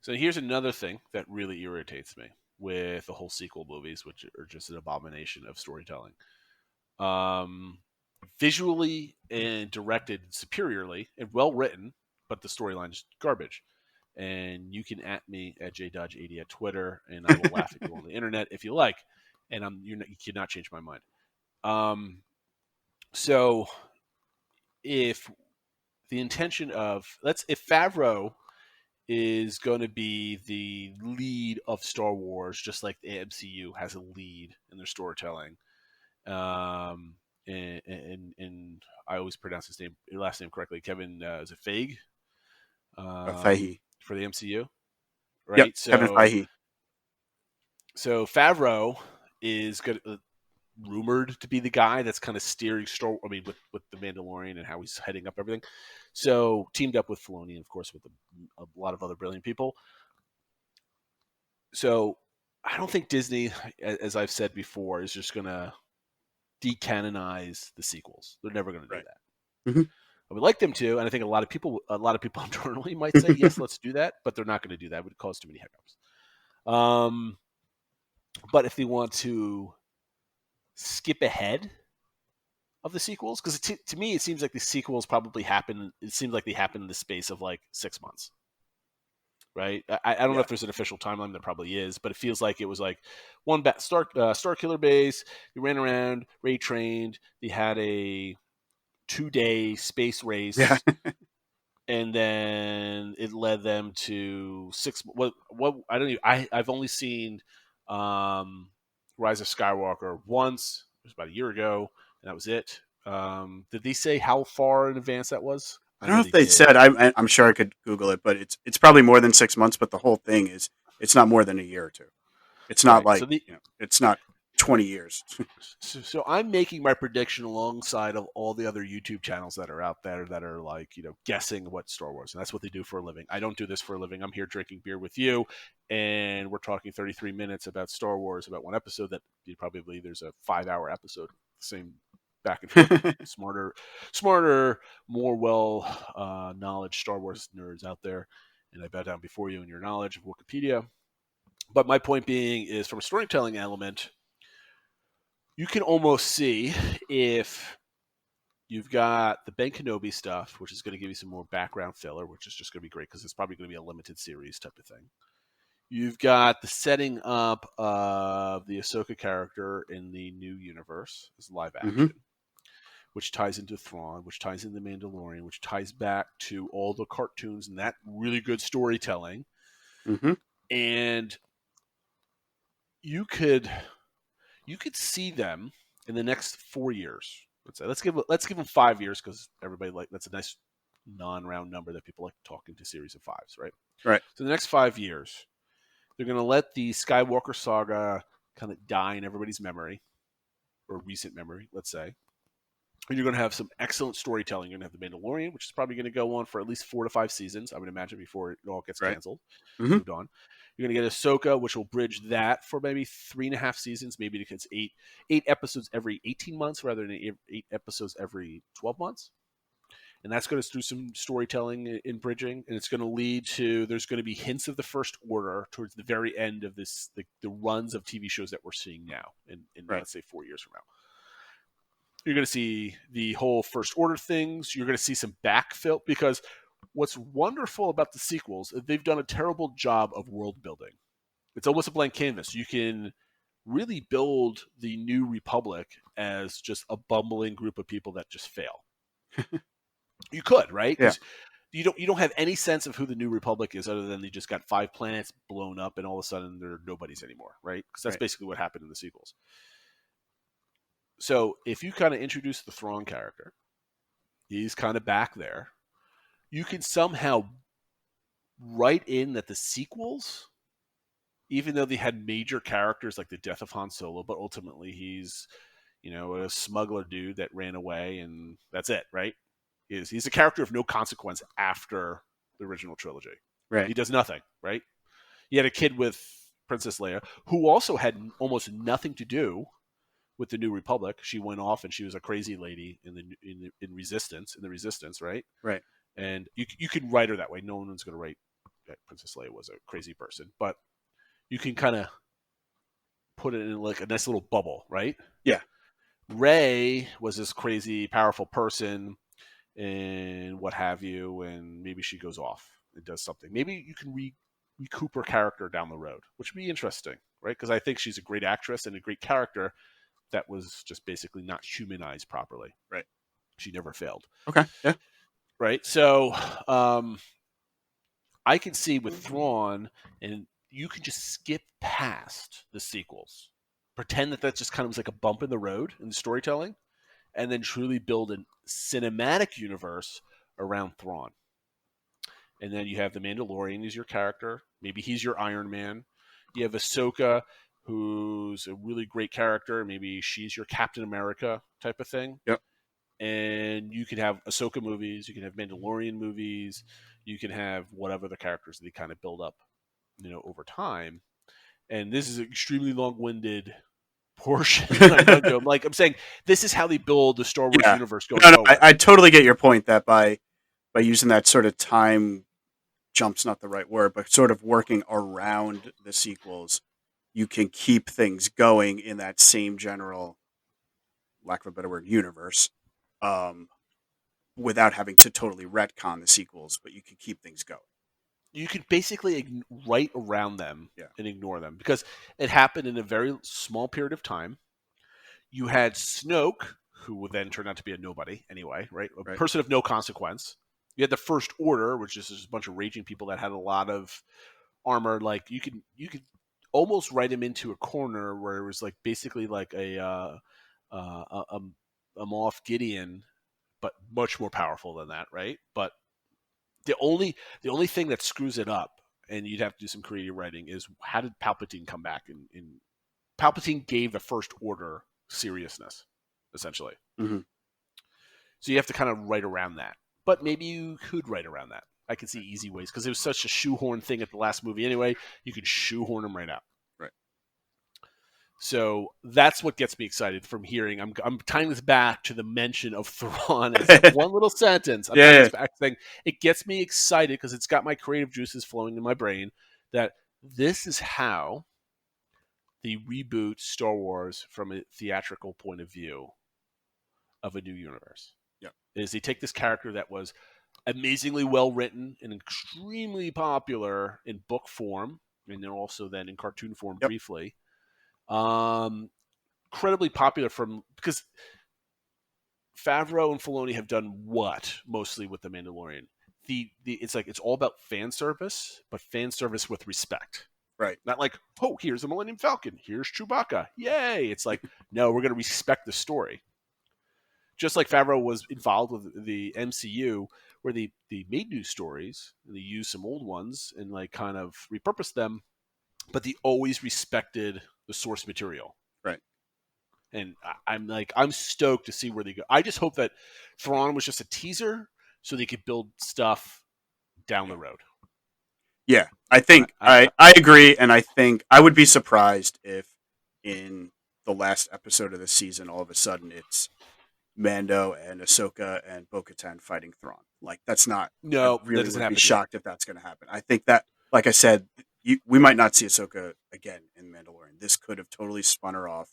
So here's another thing that really irritates me with the whole sequel movies, which are just an abomination of storytelling. Um, Visually and directed superiorly and well written, but the storyline's garbage. And you can at me at jdodge80 at Twitter, and I will laugh at you on the internet if you like. And you cannot change my mind. So if the intention of if Favreau is going to be the lead of Star Wars, just like the MCU has a lead in their storytelling. And I always pronounce his last name correctly. Kevin, is it Feige? Feige. For the MCU, Yep. right? Kevin Feige. So Favreau is good. Rumored to be the guy that's kind of steering with the Mandalorian and how he's heading up everything. So teamed up with Filoni and of course with a lot of other brilliant people. So I don't think Disney, as I've said before, is just gonna decanonize the sequels. They're never gonna do Right. that. Mm-hmm. I would like them to, and I think a lot of people internally might say yes, let's do that, but they're not going to do that. It would cause too many hiccups. But if they want to skip ahead of the sequels, because to me it seems like the sequels probably happen. It seems like they happen in the space of like 6 months, right? I don't know Yeah. if there's an official timeline. There probably is, but it feels like it was like one Star Killer base. You ran around, Ray trained. They had a 2-day space race. Yeah. And then it led them to 6. What I don't even. I've only seen Rise of Skywalker once. It was about a year ago, and that was it. Did they say how far in advance that was? I I don't know know they if they did. said. I'm sure I could Google it, but it's probably more than 6 months. But the whole thing is it's not more than a year or two. It's not Right. like it's not 20 years. So I'm making my prediction alongside of all the other YouTube channels that are out there that are like, guessing what Star Wars. And that's what they do for a living. I don't do this for a living. I'm here drinking beer with you, and we're talking 33 minutes about Star Wars, about one episode that you probably believe there's a 5-hour episode, same back and forth. Smarter, more well knowledge Star Wars nerds out there. And I bow down before you in your knowledge of Wikipedia. But my point being is, from a storytelling element, you can almost see if you've got the Ben Kenobi stuff, which is going to give you some more background filler, which is just going to be great because it's probably going to be a limited series type of thing. You've got the setting up of the Ahsoka character in the new universe as live action, Mm-hmm. which ties into Thrawn, which ties into Mandalorian, which ties back to all the cartoons and that really good storytelling. Mm-hmm. And you could see them in the next 4 years. Let's give them 5 years because everybody that's a nice non-round number that people like to talk into series of fives, right? Right. So the next 5 years, they're going to let the Skywalker saga kind of die in everybody's memory or recent memory, let's say. And you're going to have some excellent storytelling. You're going to have The Mandalorian, which is probably going to go on for at least 4 to 5 seasons, I would imagine, before it all gets Right. canceled, Mm-hmm. moved on. You're going to get Ahsoka, which will bridge that for maybe 3.5 seasons, maybe because eight episodes every 18 months rather than 8 episodes every 12 months. and that's going to do some storytelling in bridging, and it's going to lead to there's going to be hints of the First Order towards the very end of the runs of TV shows that we're seeing now in Right. let's say 4 years from now. You're going to see the whole First Order things. You're going to see some backfill because what's wonderful about the sequels, they've done a terrible job of world building. It's almost a blank canvas. You can really build the New Republic as just a bumbling group of people that just fail. You could, right? Yeah. Because you don't have any sense of who the New Republic is other than they just got 5 planets blown up and all of a sudden they're nobodies anymore, right? Because that's basically what happened in the sequels. So if you kind of introduce the Thrawn character, he's kind of back there. You can somehow write in that the sequels, even though they had major characters like the death of Han Solo, but ultimately he's, a smuggler dude that ran away and that's it, right? He's a character of no consequence after the original trilogy. Right. He does nothing, right? He had a kid with Princess Leia who also had almost nothing to do with the New Republic. She went off and she was a crazy lady in the Resistance, right? Right. And you can write her that way. No one's going to write that Princess Leia was a crazy person, but you can kind of put it in like a nice little bubble, right? Yeah. Rey was this crazy, powerful person and what have you, and maybe she goes off and does something. Maybe you can recoup her character down the road, which would be interesting, right? Because I think she's a great actress and a great character that was just basically not humanized properly. Right. She never failed. Okay. Yeah. Right. So I can see with Thrawn, and you can just skip past the sequels, pretend that just kind of was like a bump in the road in the storytelling, and then truly build a cinematic universe around Thrawn. And then you have the Mandalorian as your character. Maybe he's your Iron Man. You have Ahsoka, who's a really great character. Maybe she's your Captain America type of thing. Yep. And you can have Ahsoka movies. You can have Mandalorian movies. You can have whatever the characters they kind of build up, over time. And this is an extremely long-winded portion. I'm saying this is how they build the Star Wars universe going forward. I totally get your point that by using that sort of time jump's not the right word, but sort of working around the sequels, you can keep things going in that same general, lack of a better word, universe, without having to totally retcon the sequels, but you can keep things going. You could basically write around them and ignore them because it happened in a very small period of time. You had Snoke, who would then turn out to be a nobody anyway, right? A person of no consequence. You had the First Order, which is just a bunch of raging people that had a lot of armor. Like you could almost write him into a corner where it was like basically like a Moff Gideon, but much more powerful than that, right? But the only thing that screws it up, and you'd have to do some creative writing, is how did Palpatine come back? In Palpatine gave the First Order seriousness, essentially. Mm-hmm. So you have to kind of write around that. But maybe you could write around that. I could see easy ways because it was such a shoehorn thing at the last movie anyway. You could shoehorn them right out. Right. So that's what gets me excited from hearing. I'm tying this back to the mention of Thrawn as one little sentence. I'm tying this back saying it gets me excited because it's got my creative juices flowing in my brain that this is how they reboot Star Wars from a theatrical point of view of a new universe. Yeah. Is they take this character that was amazingly well written and extremely popular in book form, and then also then in cartoon form briefly. Incredibly popular because Favreau and Filoni have done what mostly with the Mandalorian. It's like it's all about fan service, but fan service with respect. Right. Not like, oh, here's the Millennium Falcon, here's Chewbacca, yay! It's like, no, we're going to respect the story. Just like Favreau was involved with the MCU, where they made new stories, and they used some old ones and like kind of repurposed them, but they always respected the source material. Right. And I'm stoked to see where they go. I just hope that Thrawn was just a teaser so they could build stuff down the road. Yeah, I think I agree, and I think I would be surprised if in the last episode of the season, all of a sudden it's Mando and Ahsoka and Bo-Katan fighting Thrawn. Like that's not. I No, that really doesn't would be happen yet. shocked if that's going to happen. I think that, like I said, we might not see Ahsoka again in Mandalorian. This could have totally spun her off,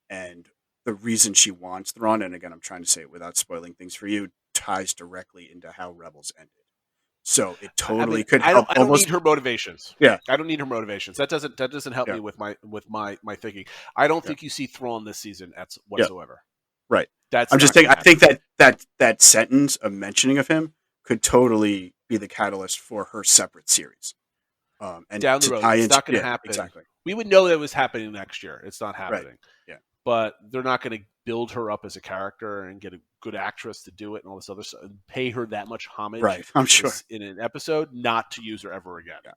and the reason she wants Thrawn, and again, I'm trying to say it without spoiling things for you, ties directly into how Rebels ended. So it I mean, totally could help I don't almost. need her motivations. Yeah, I don't need her motivations. That doesn't help yeah, me with my thinking. I don't yeah, think you see Thrawn this season yeah. whatsoever. Right. That's I'm just not going saying. to I think happen. that sentence of mentioning of him could totally be the catalyst for her separate series. And Down the to road, tie it's into not going to yeah, happen. exactly. We would know that it was happening next year. It's not Right. happening. Yeah. But they're not going to build her up as a character and get a good actress to do it and all this other stuff and pay her that much homage Right. I'm sure. in an episode not to use her ever again. Yeah.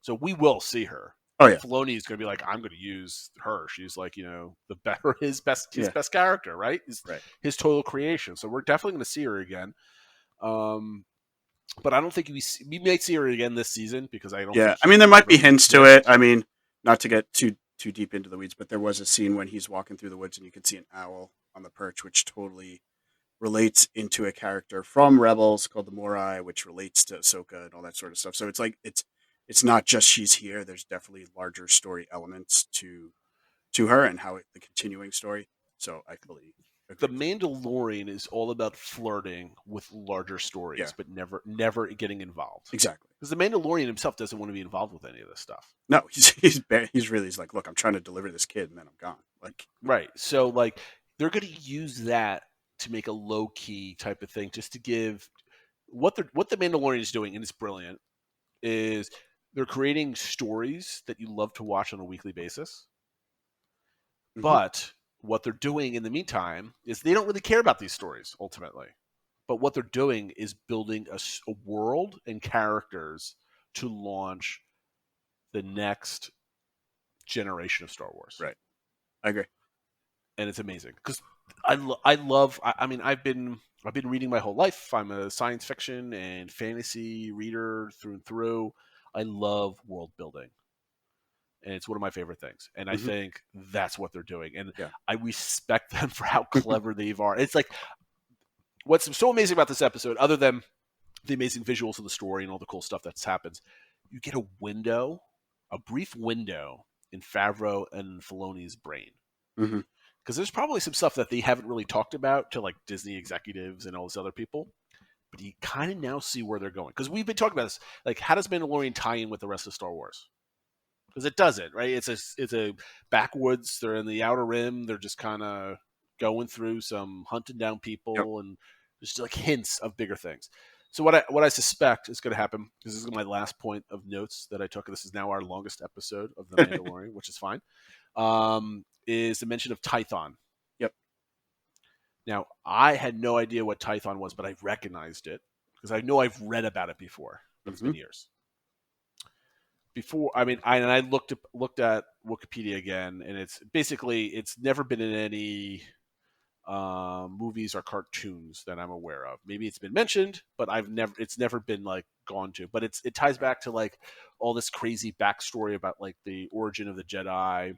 So we will see her. Oh And yeah. Filoni is going to be like, I'm going to use her. She's like, the better his Yeah. best character, right? Right. His total creation. So we're definitely going to see her again. Um, but I don't think we may see her again this season because I don't Yeah. think I mean, there he might be really hints to it. exists. I mean, not to get too deep into the weeds, but there was a scene when he's walking through the woods and you could see an owl on the perch, which totally relates into a character from Rebels called the Morai, which relates to Ahsoka and all that sort of stuff. So it's like it's not just she's here. There's definitely larger story elements to her and how the continuing story. So I fully The agree with you. Mandalorian is all about flirting with larger Yeah, stories, but never getting involved. exactly. Because the Mandalorian himself doesn't want to be involved with any of this stuff. No, he's like, look, I'm trying to deliver this kid, and then I'm gone. Like, Right. So like they're going to use that to make a low key type of thing, just to give what the Mandalorian is doing, and it's brilliant. Is they're creating stories that you love to watch on a weekly basis, hmm but what they're doing in the meantime is they don't really care about these stories ultimately. But what they're doing is building a world and characters to launch the next generation of Star Wars. right, I agree. And it's amazing because I love. I mean, I've been reading my whole life. I'm a science fiction and fantasy reader through and through. I love world building, and it's one of my favorite things. And I hmm think that's what they're doing, and Yeah, I respect them for how clever they are. It's like what's so amazing about this episode, other than the amazing visuals of the story and all the cool stuff that's happens, you get a brief window in Favreau and Filoni's brain. hmm Because there's probably some stuff that they haven't really talked about to like Disney executives and all these other people, but you kind of now see where they're going. Because we've been talking about this, like how does Mandalorian tie in with the rest of Star Wars? Because it doesn't, right? It's a backwoods. They're in the outer rim. They're just kind of going through some hunting down yep. people and just like hints of bigger things. So what I suspect is going to happen, because this is my last point of notes that I took. This is now our longest episode of The Mandalorian, which is fine. Is the mention of Tython. Yep. Now, I had no idea what Tython was, but I recognized it because I know I've read about it before, but it's hmm been years. Before, I mean, I looked at Wikipedia again, and it's basically it's never been in any movies or cartoons that I'm aware of. Maybe it's been mentioned, but it's never been like gone to. But it ties back to like all this crazy backstory about like the origin of the Jedi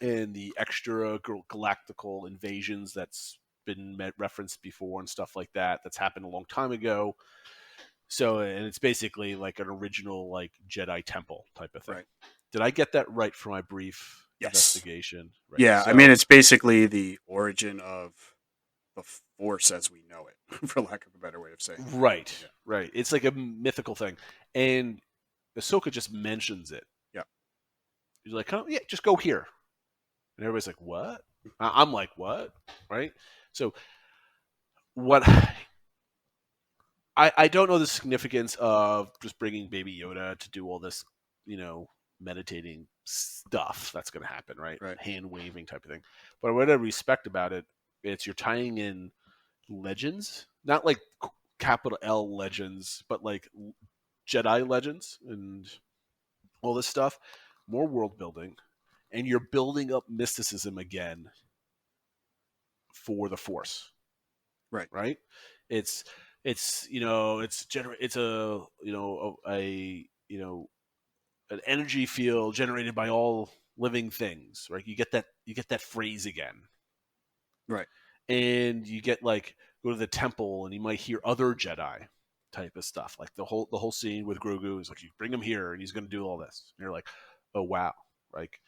and the extra galactical invasions that's been referenced before and stuff like that. That's happened a long time ago. So, and it's basically like an original like Jedi temple type of thing. Right. Did I get that right for my brief Yes. investigation? Right. Yeah. I mean, So, it's basically the origin of the Force as we know it, for lack of a better way of saying it. right, Yeah. right. It's like a mythical thing, and Ahsoka just mentions it. Yeah. He's like, oh, yeah, just go here, and everybody's like, what? I'm like, what? Right. So, what I don't know the significance of just bringing Baby Yoda to do all this, meditating stuff that's going to happen, right? Right. Hand waving type of thing. But what I respect about it, it's you're tying in legends, not like capital L legends, but like Jedi legends and all this stuff. More world building, and you're building up mysticism again for the Force, Right. right? It's it's a an energy field generated by all living things, right? You get that phrase again, Right. and you get like go to the temple and you might hear other Jedi type of stuff. Like the whole scene with Grogu is like you bring him here and he's going to do all this. And you're like, oh wow, like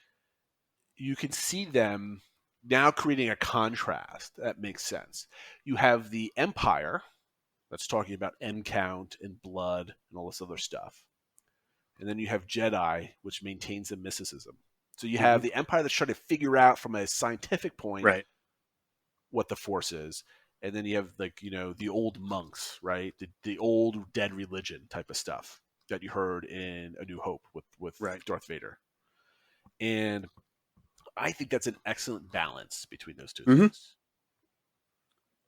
you can see them now creating a contrast that makes sense. You have the Empire that's talking about end count and blood and all this other stuff, and then you have Jedi, which maintains the mysticism. So you Hmm. have the Empire that's trying to figure out from a scientific point Right. what the Force is, and then you have like the old monks, right? The old dead religion type of stuff that you heard in A New Hope with Right. Darth Vader, and I think that's an excellent balance between those two Hmm. things.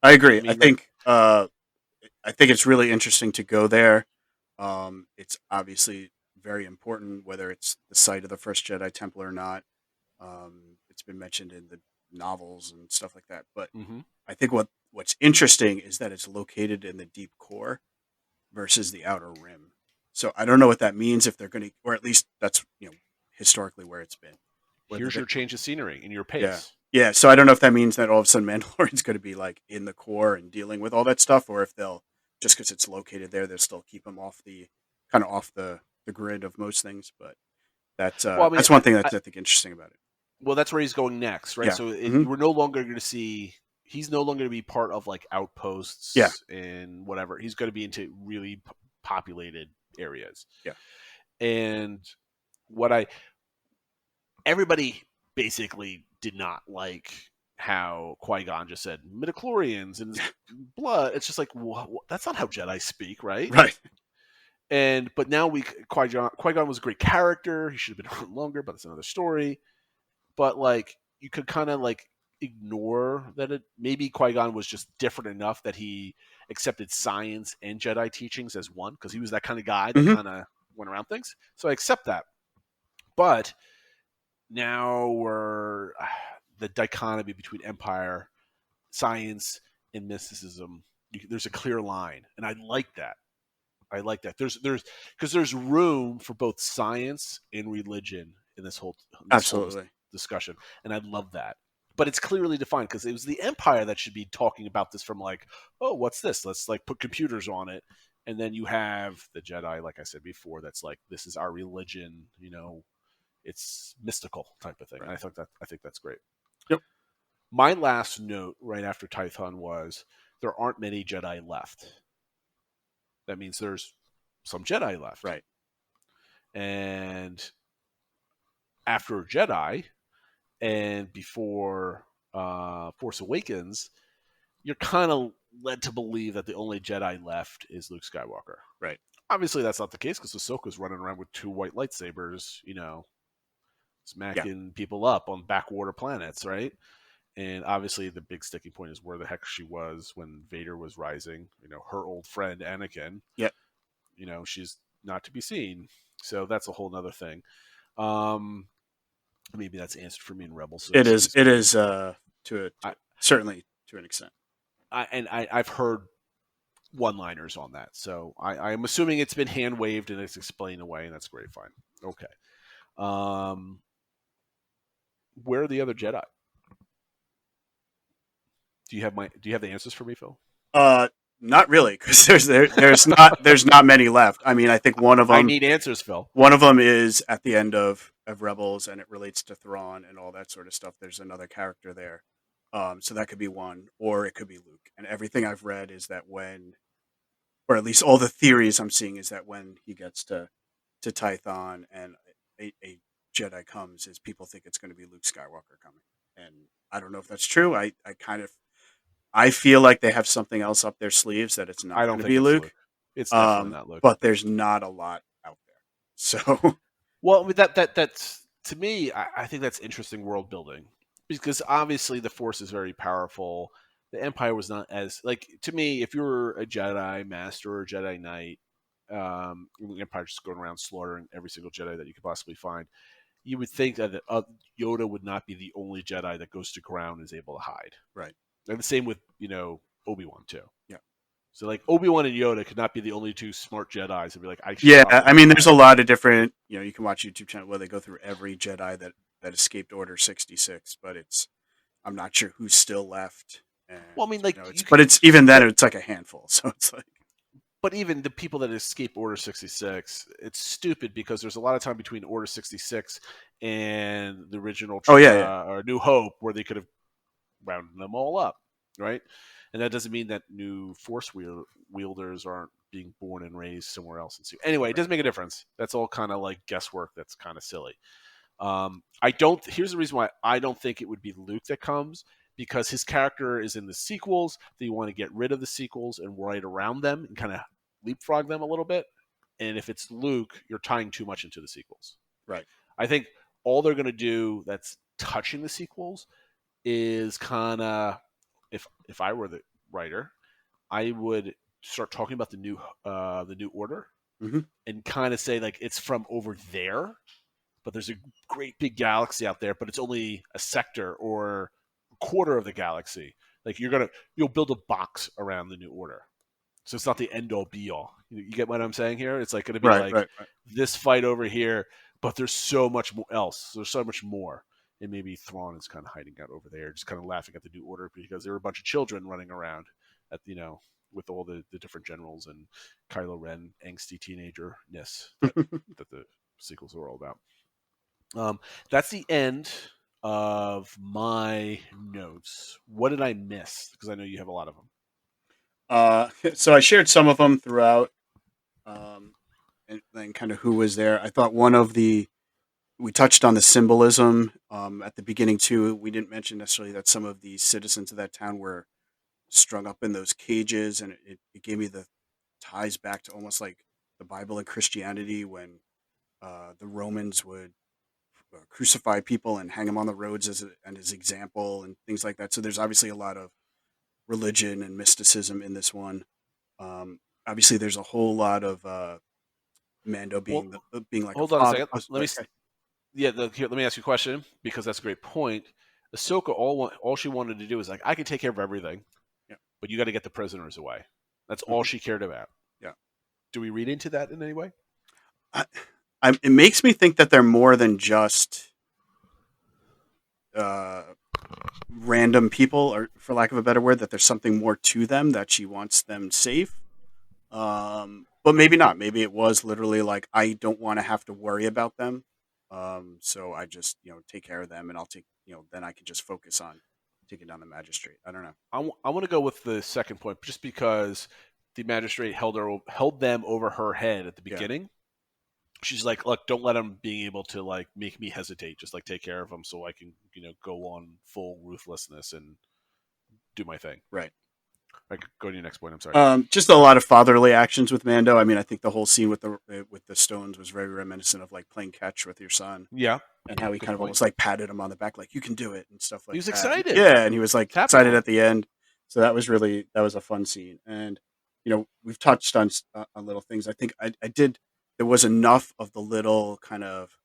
I I agree. I mean, like, think I think it's really interesting to go there. It's obviously very important whether it's the site of the first Jedi Temple or not. It's been mentioned in the novels and stuff like that. But mm-hmm. I think what's interesting is that it's located in the deep core versus the outer rim. So I don't know what that means if they're going to, or at least that's historically where it's been. Whether Here's they, your change of scenery and your yeah, pace. yeah. So I don't know if that means that all of a sudden Mandalorian's going to be like in the core and dealing with all that stuff, or if they'll just because it's located there, they'll still keep him off the kind of off the grid of most things. But Well, I mean, that's one thing that's I think interesting about it. well, that's where he's going next, right? Yeah. So Hmm. we're no longer going to see. He's no longer going to be part of like Yeah. outposts and whatever. He's going to be into really populated areas. Yeah. And what I everybody basically did not like how Qui Gon just said midichlorians and blood. It's just like that's not how Jedi speak, right? Right. And but now Qui Gon was a great character. He should have been around longer, but it's another story. But like you could kind of like ignore that it maybe Qui-Gon was just different enough that he accepted science and Jedi teachings as one because he was that kind of guy that Hmm. kind of went around things. So I accept that. But now we're the dichotomy between empire, science, and mysticism. There's a clear line, and I like that. I like that. There's because there's room for both science and religion in this whole Absolutely. discussion, and I love that. But it's clearly defined because it was the Empire that should be talking about this from like, oh, what's this? Let's like put computers on it, and then you have the Jedi, like I said before, that's like this is our religion. It's mystical type of thing. And Right. I think that's great. Yep. My last note right after Tython was there aren't many Jedi left. That means there's some Jedi left. Right. And after Jedi and before Force Awakens, you're kind of led to believe that the only Jedi left is Luke Skywalker. Right. Obviously, that's not the case because Ahsoka's running around with two white lightsabers, Yeah. smacking people up on backwater planets, right? And obviously, the big sticking point is where the heck she was when Vader was rising. Her old friend Anakin. Yeah. She's not to be seen. So that's a whole nother thing. Um, maybe that's answered for me in Rebels. So It is. excuse It me. is. I, Certainly to an extent. I've heard one-liners on that, so I'm assuming it's been hand waved and it's explained away, and that's great. Fine. Okay. Um, where are the other Jedi? Do you have the answers for me, Phil? Uh, Not really, because there's not many left. I mean, I think I need answers, Phil. one of them is at the end of Rebels, and it relates to Thrawn and all that sort of stuff. There's another character there, so that could be one, or it could be Luke. And everything I've read is that when, or at least all the theories I'm seeing is that when he gets to Tython and a Jedi comes, is people think it's going to be Luke Skywalker coming, and I don't know if that's true. I kind of I feel like they have something else up their sleeves that it's I not going don't to think be it's Luke. Luke. It's definitely not Luke. But there's not a lot out there. So Well, that's to me. I think that's interesting world building because obviously the Force is very powerful. The Empire was not as like to me. If you're a Jedi Master or a Jedi Knight, the Empire just going around slaughtering every single Jedi that you could possibly find, you would think that Yoda would not be the only Jedi that goes to ground and is able to hide. right. And the same with Obi-Wan too. Yeah. So like Obi-Wan and Yoda could not be the only two smart Jedi's and be like, I should Yeah, probably I go mean there's a hide. lot of different, you can watch YouTube channel where they go through every Jedi that escaped Order 66, but I'm not sure who's still left. Well, I and mean, like it's you but could, it's even then but it's like a handful, so it's like but even the people that escape Order 66, it's stupid because there's a lot of time between Order 66 and the original oh yeah, or New Hope where they could have rounded them all up, right? And that doesn't mean that new wielders aren't being born and raised somewhere else. Anyway, it right, doesn't make a difference. That's all kind of like guesswork. That's kind of silly. I don't. Here's the reason why I don't think it would be Luke that comes, because his character is in the sequels. That you want to get rid of the sequels and write around them and kind of leapfrog them a little bit. And if it's Luke, you're tying too much into the sequels. right. I think all they're going to do that's touching the sequels is kind of, if I were the writer, I would start talking about the new order Hmm. and kind of say like it's from over there, but there's a great big galaxy out there, but it's only a sector or a quarter of the galaxy. Like you'll build a box around the new order. So it's not the end all be all. You get what I'm saying here? It's like going to be Right, like right, right. this fight over here, but there's so much else. There's so much more. And maybe Thrawn is kind of hiding out over there, just kind of laughing at the new order because there were a bunch of children running around at with all the different generals and Kylo Ren angsty teenager-ness that the sequels are all about. That's the end of my notes. What did I miss? Because I know you have a lot of them. So I shared some of them throughout, um, and then kind of who was there. I thought one of the we touched on the symbolism at the beginning too. We didn't mention necessarily that some of the citizens of that town were strung up in those cages, and it gave me the ties back to almost like the Bible and Christianity when the Romans would crucify people and hang them on the roads and as example and things like that. So there's obviously a lot of religion and mysticism in this one. Obviously, there's a whole lot of Mando Well, being like a hold on a father. second. Oh, Let me okay. here. Let me ask you a question because that's a great point. Ahsoka, all she wanted to do is like, I can take care of everything, Yeah. but you got to get the prisoners away. That's all Mhm. she cared about. Yeah. Do we read into that in any way? I, it makes me think that they're more than just uh, random people, or for lack of a better word, that there's something more to them that she wants them safe. But maybe not. Maybe it was literally like I don't want to have to worry about them. So I just take care of them, and I'll take then I can just focus on taking down the magistrate. I don't know. I want to go with the second point, just because the magistrate held them over her head at the Yeah. beginning. She's like, look, don't let them being able to like make me hesitate. Just like take care of them so I can go on full ruthlessness and do my thing. Right. Like, go to your next point. I'm sorry. Just a lot of fatherly actions with Mando. I mean, I think the whole scene with the stones was very reminiscent of like playing catch with your son, Yeah, and how he good kind of point. almost like patted him on the back, like you can do it and stuff He like was that. excited. Yeah, and he was like Tapping excited him. at the end. So that was a fun scene, and we've touched on little things. I think I did. There was enough of the little kind of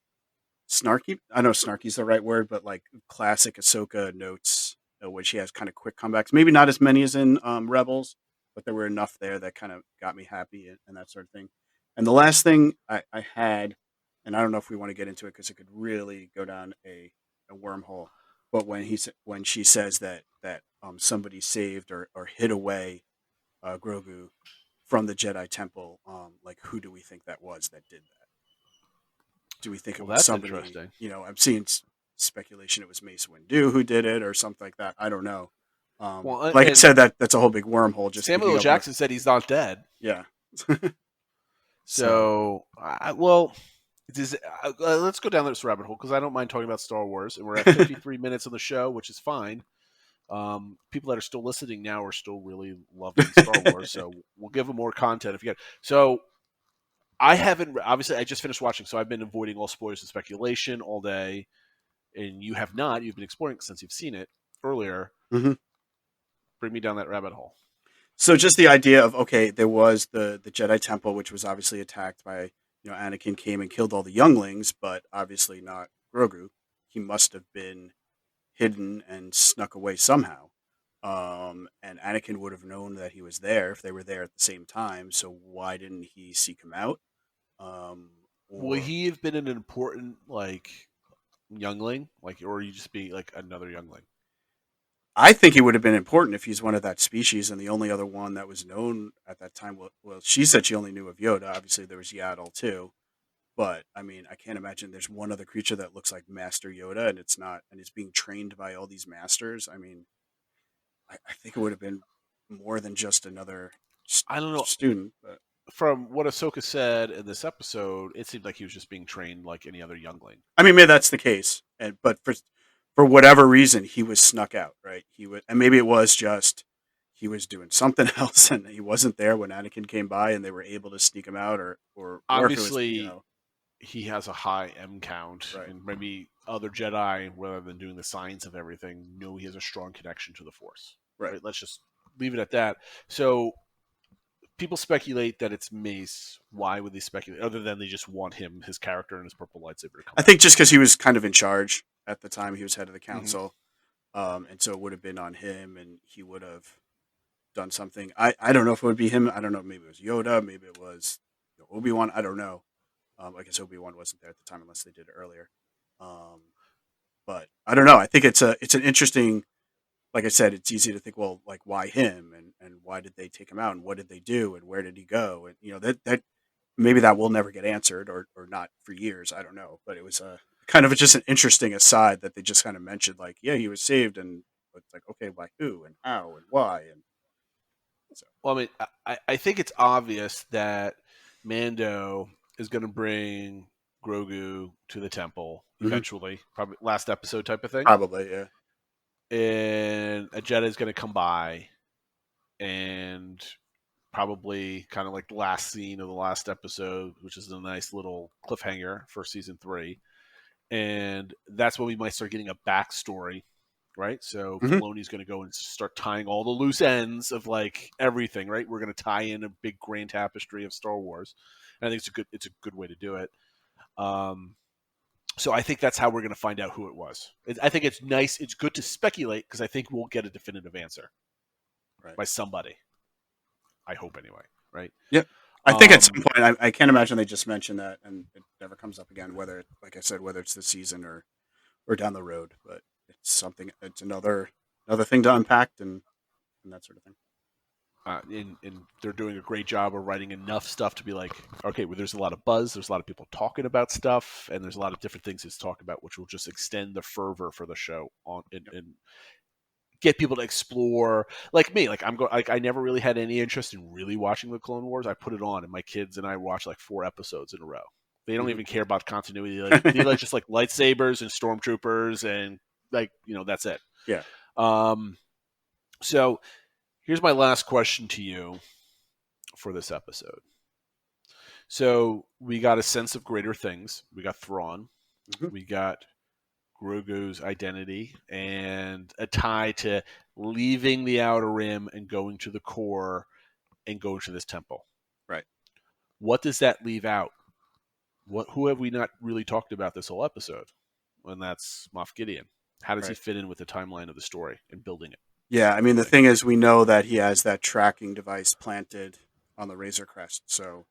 snarky. I know snarky's the right word, but like classic Ahsoka notes, where she has kind of quick comebacks. Maybe not as many as in Rebels, but there were enough there that kind of got me happy and that sort of thing. And the last thing I had, and I don't know if we want to get into it because it could really go down a wormhole. But when she says that somebody saved or hid away Grogu from the Jedi Temple, like who do we think that was that did that? Do we think it Well, was that's somebody? interesting. I've seen speculation it was Mace Windu who did it or something like that. I don't know. Well, Like I and said, that's a whole big wormhole. Just Samuel thinking L. of what, Jackson said he's not dead. yeah. So So, well, let's go down this rabbit hole because I don't mind talking about Star Wars, and we're at 53 minutes on the show, which is fine. People that are still listening now are still really loving Star Wars, so we'll give them more content if you get. So, I haven't obviously. I just finished watching, so I've been avoiding all spoilers and speculation all day, and you have not. You've been exploring it since you've seen it earlier. Mhm. Bring me down that rabbit hole. So just the idea of okay, there was the Jedi Temple, which was obviously attacked by Anakin came and killed all the younglings, but obviously not Grogu. He must have been hidden and snuck away somehow. And Anakin would have known that he was there if they were there at the same time. So why didn't he seek him out? Um, Will or he have been an important youngling, or you just be like another youngling? I think he would have been important if he's one of that species, and the only other one that was known at that time. Well, she said she only knew of Yoda. Obviously, there was Yaddle too. But I mean, I can't imagine there's one other creature that looks like Master Yoda, and it's not, and it's being trained by all these masters. I mean, I think it would have been more than just another I don't know. student. But From what Ahsoka said in this episode, it seemed like he was just being trained like any other youngling. I mean, maybe that's the case, and but for whatever reason, he was snuck out, right? He was, and maybe it was just he was doing something else, and he wasn't there when Anakin came by, and they were able to sneak him out, or if it was, Obviously, he has a high M count, right, and maybe other Jedi, rather than doing the science of everything, know he has a strong connection to the Force. right. Right? Let's just leave it at that. So people speculate that it's Mace. Why would they speculate? Other than they just want him, his character, and his purple lightsaber to come I back. think just because he was kind of in charge at the time, he was head of the Mm-hmm. council, and so it would have been on him, and he would have done something. I don't know if it would be him. I don't know. Maybe it was Yoda. Maybe it was Obi-Wan. I don't know. I guess Obi-Wan wasn't there at the time unless they did it earlier. Um, but I don't know. I think it's an interesting. Like I said, it's easy to think, well, like why him, and why did they take him out, and what did they do, and where did he go, and that maybe that will never get answered, or not for years. I don't know. But it was a kind of just an interesting aside that they just kind of mentioned, like, yeah, he was saved, and it's like, okay, by who and how and why, and so Well, I mean, I think it's obvious that Mando is going to bring Grogu to the temple mhm, eventually, probably last episode type of thing, probably, yeah, and a Jedi is going to come by and probably kind of like the last scene of the last episode, which is a nice little cliffhanger for season 3, and that's when we might start getting a backstory, right? So hmm Filoni's going to go and start tying all the loose ends of like everything, right? We're going to tie in a big grand tapestry of Star Wars, and I think it's a good way to do it. Um, so I think that's how we're going to find out who it was. I think it's nice. It's good to speculate because I think we'll get a definitive answer right, by somebody. I hope anyway, right? yeah. I think at some Um, point, I can't imagine they just mention that and it never comes up again. Whether, like I said, whether it's this season or down the road, but it's something. It's another thing to unpack and that sort of thing. and they're doing a great job of writing enough stuff to be like, okay, well, there's a lot of buzz, there's a lot of people talking about stuff, and there's a lot of different things to talk about, which will just extend the fervor for the show on Yep. and get people to explore. Like me, like I'm going, like I never really had any interest in really watching the Clone Wars. I put it on, and my kids and I watched like 4 episodes in a row. They don't hmm even care about continuity. They like just like lightsabers and stormtroopers and like that's it. yeah. Um, so here's my last question to you for this episode. So we got a sense of greater things. We got Thrawn. hmm We got Grogu's identity and a tie to leaving the Outer Rim and going to the core and going to this temple. Right. What does that leave out? Who have we not really talked about this whole episode? And that's Moff Gideon. How does he Right. fit in with the timeline of the story and building it? Yeah. I What do mean, you the think? thing is, we know that he has that tracking device planted on the Razor Crest, so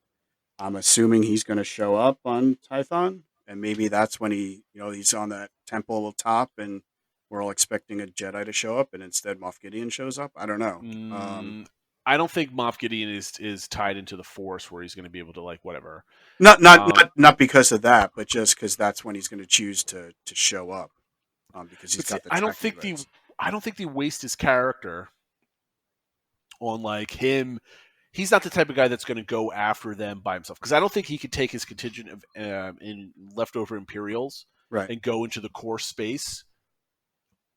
I'm assuming he's going to show up on Tython, and maybe that's when he's on that temple top, and we're all expecting a Jedi to show up, and instead Moff Gideon shows up. I don't know. Mm, I don't think Moff Gideon is tied into the Force where he's going to be able to like whatever. Not not Um, not not because of that, but just because that's when he's going to choose to show up, because he's but see, got the tracking device. I don't think they waste his character on like him. He's not the type of guy that's going to go after them by himself because I don't think he could take his contingent of in leftover Imperials Right. and go into the core space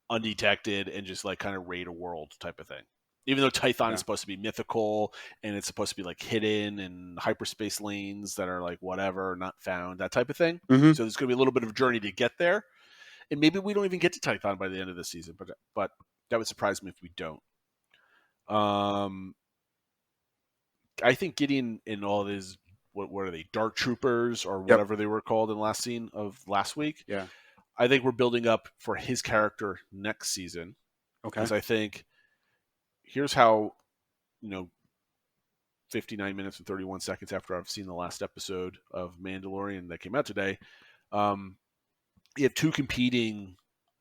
undetected and just like kind of raid a world type of thing. Even though Tython is Yeah. supposed to be mythical and it's supposed to be like hidden in hyperspace lanes that are like whatever, not found, that type of thing. hmm So there's going to be a little bit of a journey to get there, and maybe we don't even get to Tython by the end of the season. But that would surprise me if we don't. Um, I think Gideon in all of his what are they, Dark Troopers or Yep. whatever they were called in the last scene of last week. Yeah. I think we're building up for his character next season Okay. because I think here's how, you know 59 minutes and 31 seconds after I've seen the last episode of Mandalorian that came out today. um, you have two competing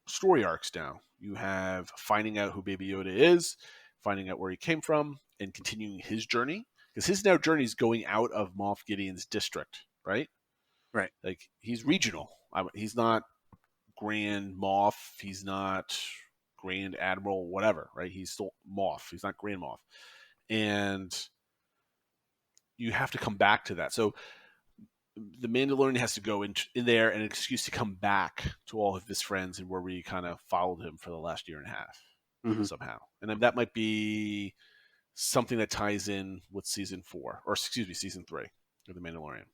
story arcs now. You have finding out who Baby Yoda is, finding out where he came from, and continuing his journey. Because his now journey is going out of Moff Gideon's district, right? Right. Like he's regional. He's not Grand Moff. He's not Grand Admiral, whatever, right? He's still Moff. He's not Grand Moff. And you have to come back to that. So the Mandalorian has to go in there and an excuse to come back to all of his friends and where we kind of followed him for the last year and a half Mm-hmm. somehow. And then that might be something that ties in with season 4, or excuse me, season 3 of the Mandalorian.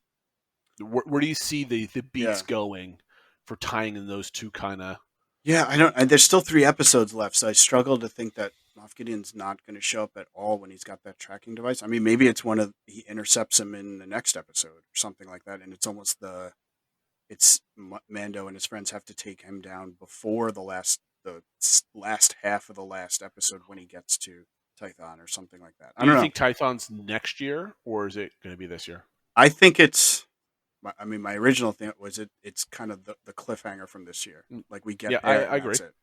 Where do you see the beats Yeah. going for tying in those two kind of? Yeah, I don't. There's still 3 episodes left, so I struggle to think that Moff Gideon's not going to show up at all when he's got that tracking device. I mean, maybe it's he intercepts him in the next episode or something like that, and it's almost Mando and his friends have to take him down before the last half of the last episode when he gets to Tython or something like that. I Do don't you know. think Tython's next year or is it going to be this year? I think it's. I mean, my original thing was it's kind of the cliffhanger from this year. Like we Yeah, get there, I and agree. that's it.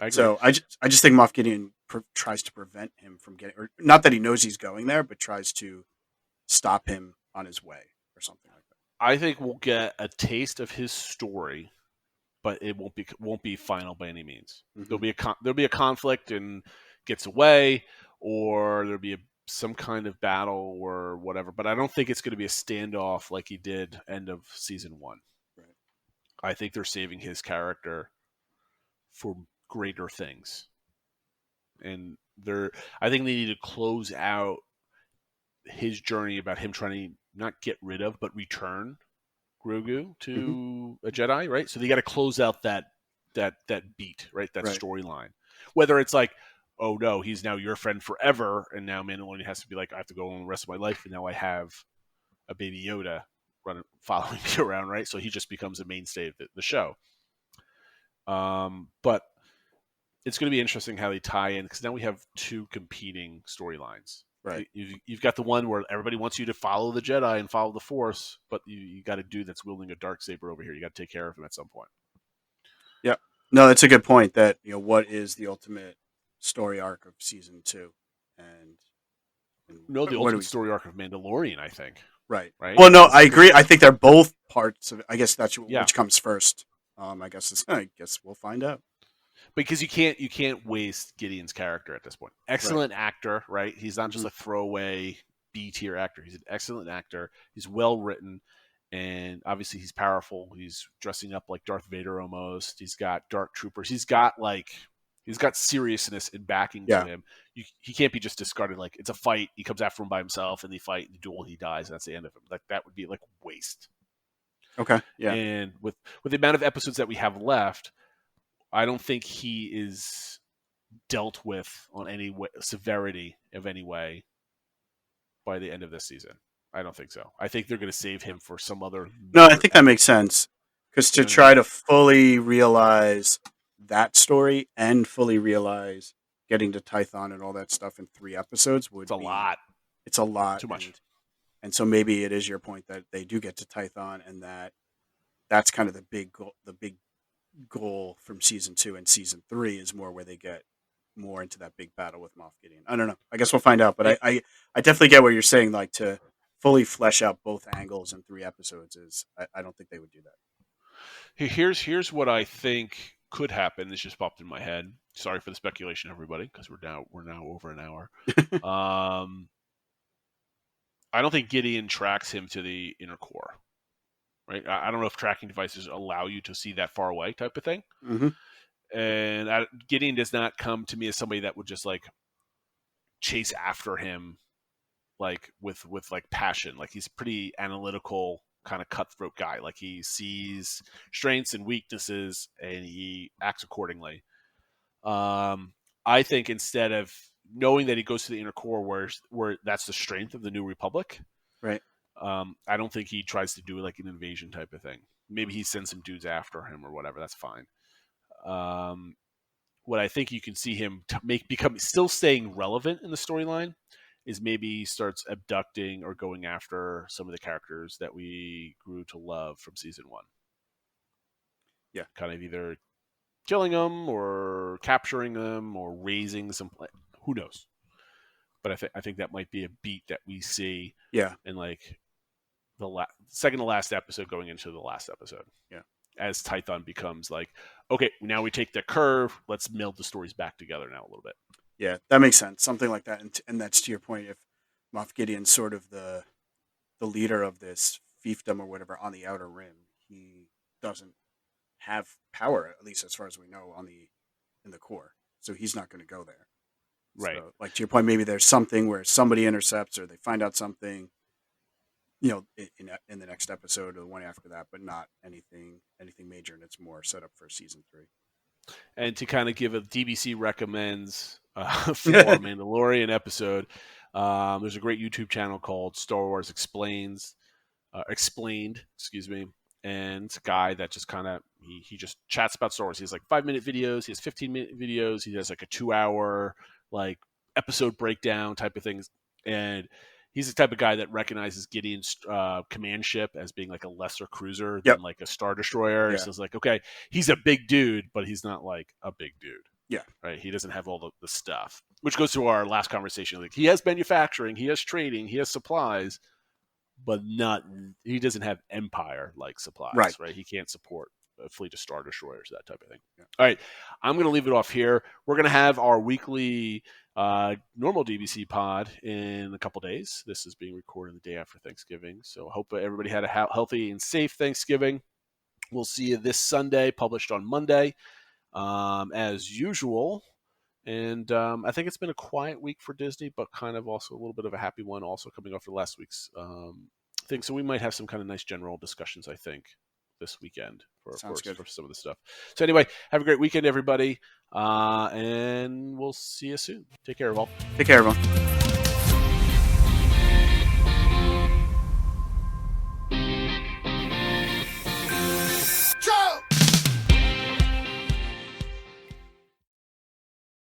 I agree. So I just think Moff Gideon tries to prevent him from getting, or not that he knows he's going there, but tries to stop him on his way or something like that. I think we'll get a taste of his story, but it won't be final by any means. Mm-hmm. There'll be a conflict and gets away, or there'll be some kind of battle or whatever. But I don't think it's going to be a standoff like he did end of season 1. Right. I think they're saving his character for greater things, and I think they need to close out his journey about him trying to not get rid of but return Grogu Mm-hmm. to a Jedi, right? So they got to close out that beat, right? That Right. storyline. Whether it's like, oh no, he's now your friend forever, and now Mandalorian has to be like, I have to go on the rest of my life, and now I have a Baby Yoda following me around, right? So he just becomes a mainstay of the show. But it's going to be interesting how they tie in because now we have 2 competing storylines. Right. You've got the one where everybody wants you to follow the Jedi and follow the Force, but you got a dude that's wielding a dark saber over here. You got to take care of him at some point. Yeah. No, that's a good point. That what is the ultimate story arc of season 2, and No, the what do ultimate we? story arc of Mandalorian, I think. Right. Right? Well, no, I agree. I think they're both parts of it. I guess that's Yeah, which comes first. I guess we'll find out. because you can't waste Gideon's character at this point. Right. Excellent actor, right? He's not just Mm-hmm. a throwaway B tier actor. He's an excellent actor. He's well written, and obviously he's powerful. He's dressing up like Darth Vader almost. He's got dark troopers. He's got seriousness and backing to Yeah. him. He can't be just discarded like it's a fight. He comes after him by himself, and they fight in the duel. He dies, and that's the end of him. Like that would be like waste. Okay. Yeah. And with the amount of episodes that we have left, I don't think he is dealt with on any severity of any way by the end of this season. I don't think so. I think they're going to save him for some other No, I major think that epic. makes sense. Because You to know what I try mean? to fully realize that story and fully realize getting to Tython and all that stuff in 3 episodes It's would a be lot. it's a lot, Too much. and so maybe it is your point that they do get to Tython, and that's kind of the big goal from season 2, and season 3 is more where they get more into that big battle with Moff Gideon. I don't know. I guess we'll find out, but It, I definitely get what you're saying. Like to fully flesh out both angles in 3 episodes is I don't think they would do that. here's what I think could happen. This just popped in my head. Sorry for the speculation, everybody, because we're now over an hour. Um, I don't think Gideon tracks him to the inner core. Right? I don't know if tracking devices allow you to see that far away, type of thing. Mm-hmm. And Gideon does not come to me as somebody that would just like chase after him like with like passion. Like he's a pretty analytical kind of cutthroat guy. Like he sees strengths and weaknesses and he acts accordingly. I think instead of knowing that he goes to the inner core where that's the strength of the New Republic, Right. I don't think he tries to do like an invasion type of thing. Maybe he sends some dudes after him or whatever. That's fine. What I think you can see him become still staying relevant in the storyline is maybe he starts abducting or going after some of the characters that we grew to love from season 1. Yeah. Kind of either killing them or capturing them or raising some. Who knows? But I think that might be a beat that we see Yeah. in like the second to last episode going into the last episode. Yeah. As Tython becomes like, okay, now we take the curve. Let's meld the stories back together now a little bit. Yeah, that makes sense. Something like that, and that's to your point. If Moff Gideon's sort of the leader of this fiefdom or whatever on the Outer Rim, he doesn't have power, at least as far as we know, in the core. So he's not going to go there. Right. So, like to your point, maybe there's something where somebody intercepts or they find out something, in the next episode or the one after that, but not anything major, and it's more set up for season 3. And to kind of give a DBC recommends for Mandalorian episode, there's a great YouTube channel called Star Wars Explained, excuse me. And it's a guy that just kind of he just chats about Star Wars. He has like 5-minute videos, he has 15-minute videos, he has like a 2-hour like episode breakdown type of things, and he's the type of guy that recognizes Gideon's command ship as being like a lesser cruiser than like a Star Destroyer. Yeah. So it's like, okay, he's a big dude, but he's not like a big dude. Yeah. Right. He doesn't have all the stuff, which goes to our last conversation. Like he has manufacturing, he has trading, he has supplies, but he doesn't have empire like supplies. Right. He can't support a fleet of Star Destroyers, that type of thing. Yeah. All right. I'm going to leave it off here. We're going to have our weekly normal DBC pod in a couple days. This is being recorded the day after Thanksgiving. So I hope everybody had a healthy and safe Thanksgiving. We'll see you this Sunday, published on Monday, as usual. And I think it's been a quiet week for Disney, but kind of also a little bit of a happy one, also coming off the last week's thing. So we might have some kind of nice general discussions, I think, this weekend for some of the stuff. So anyway, have a great weekend, everybody. And we'll see you soon. Take care, everyone. Take care, everyone.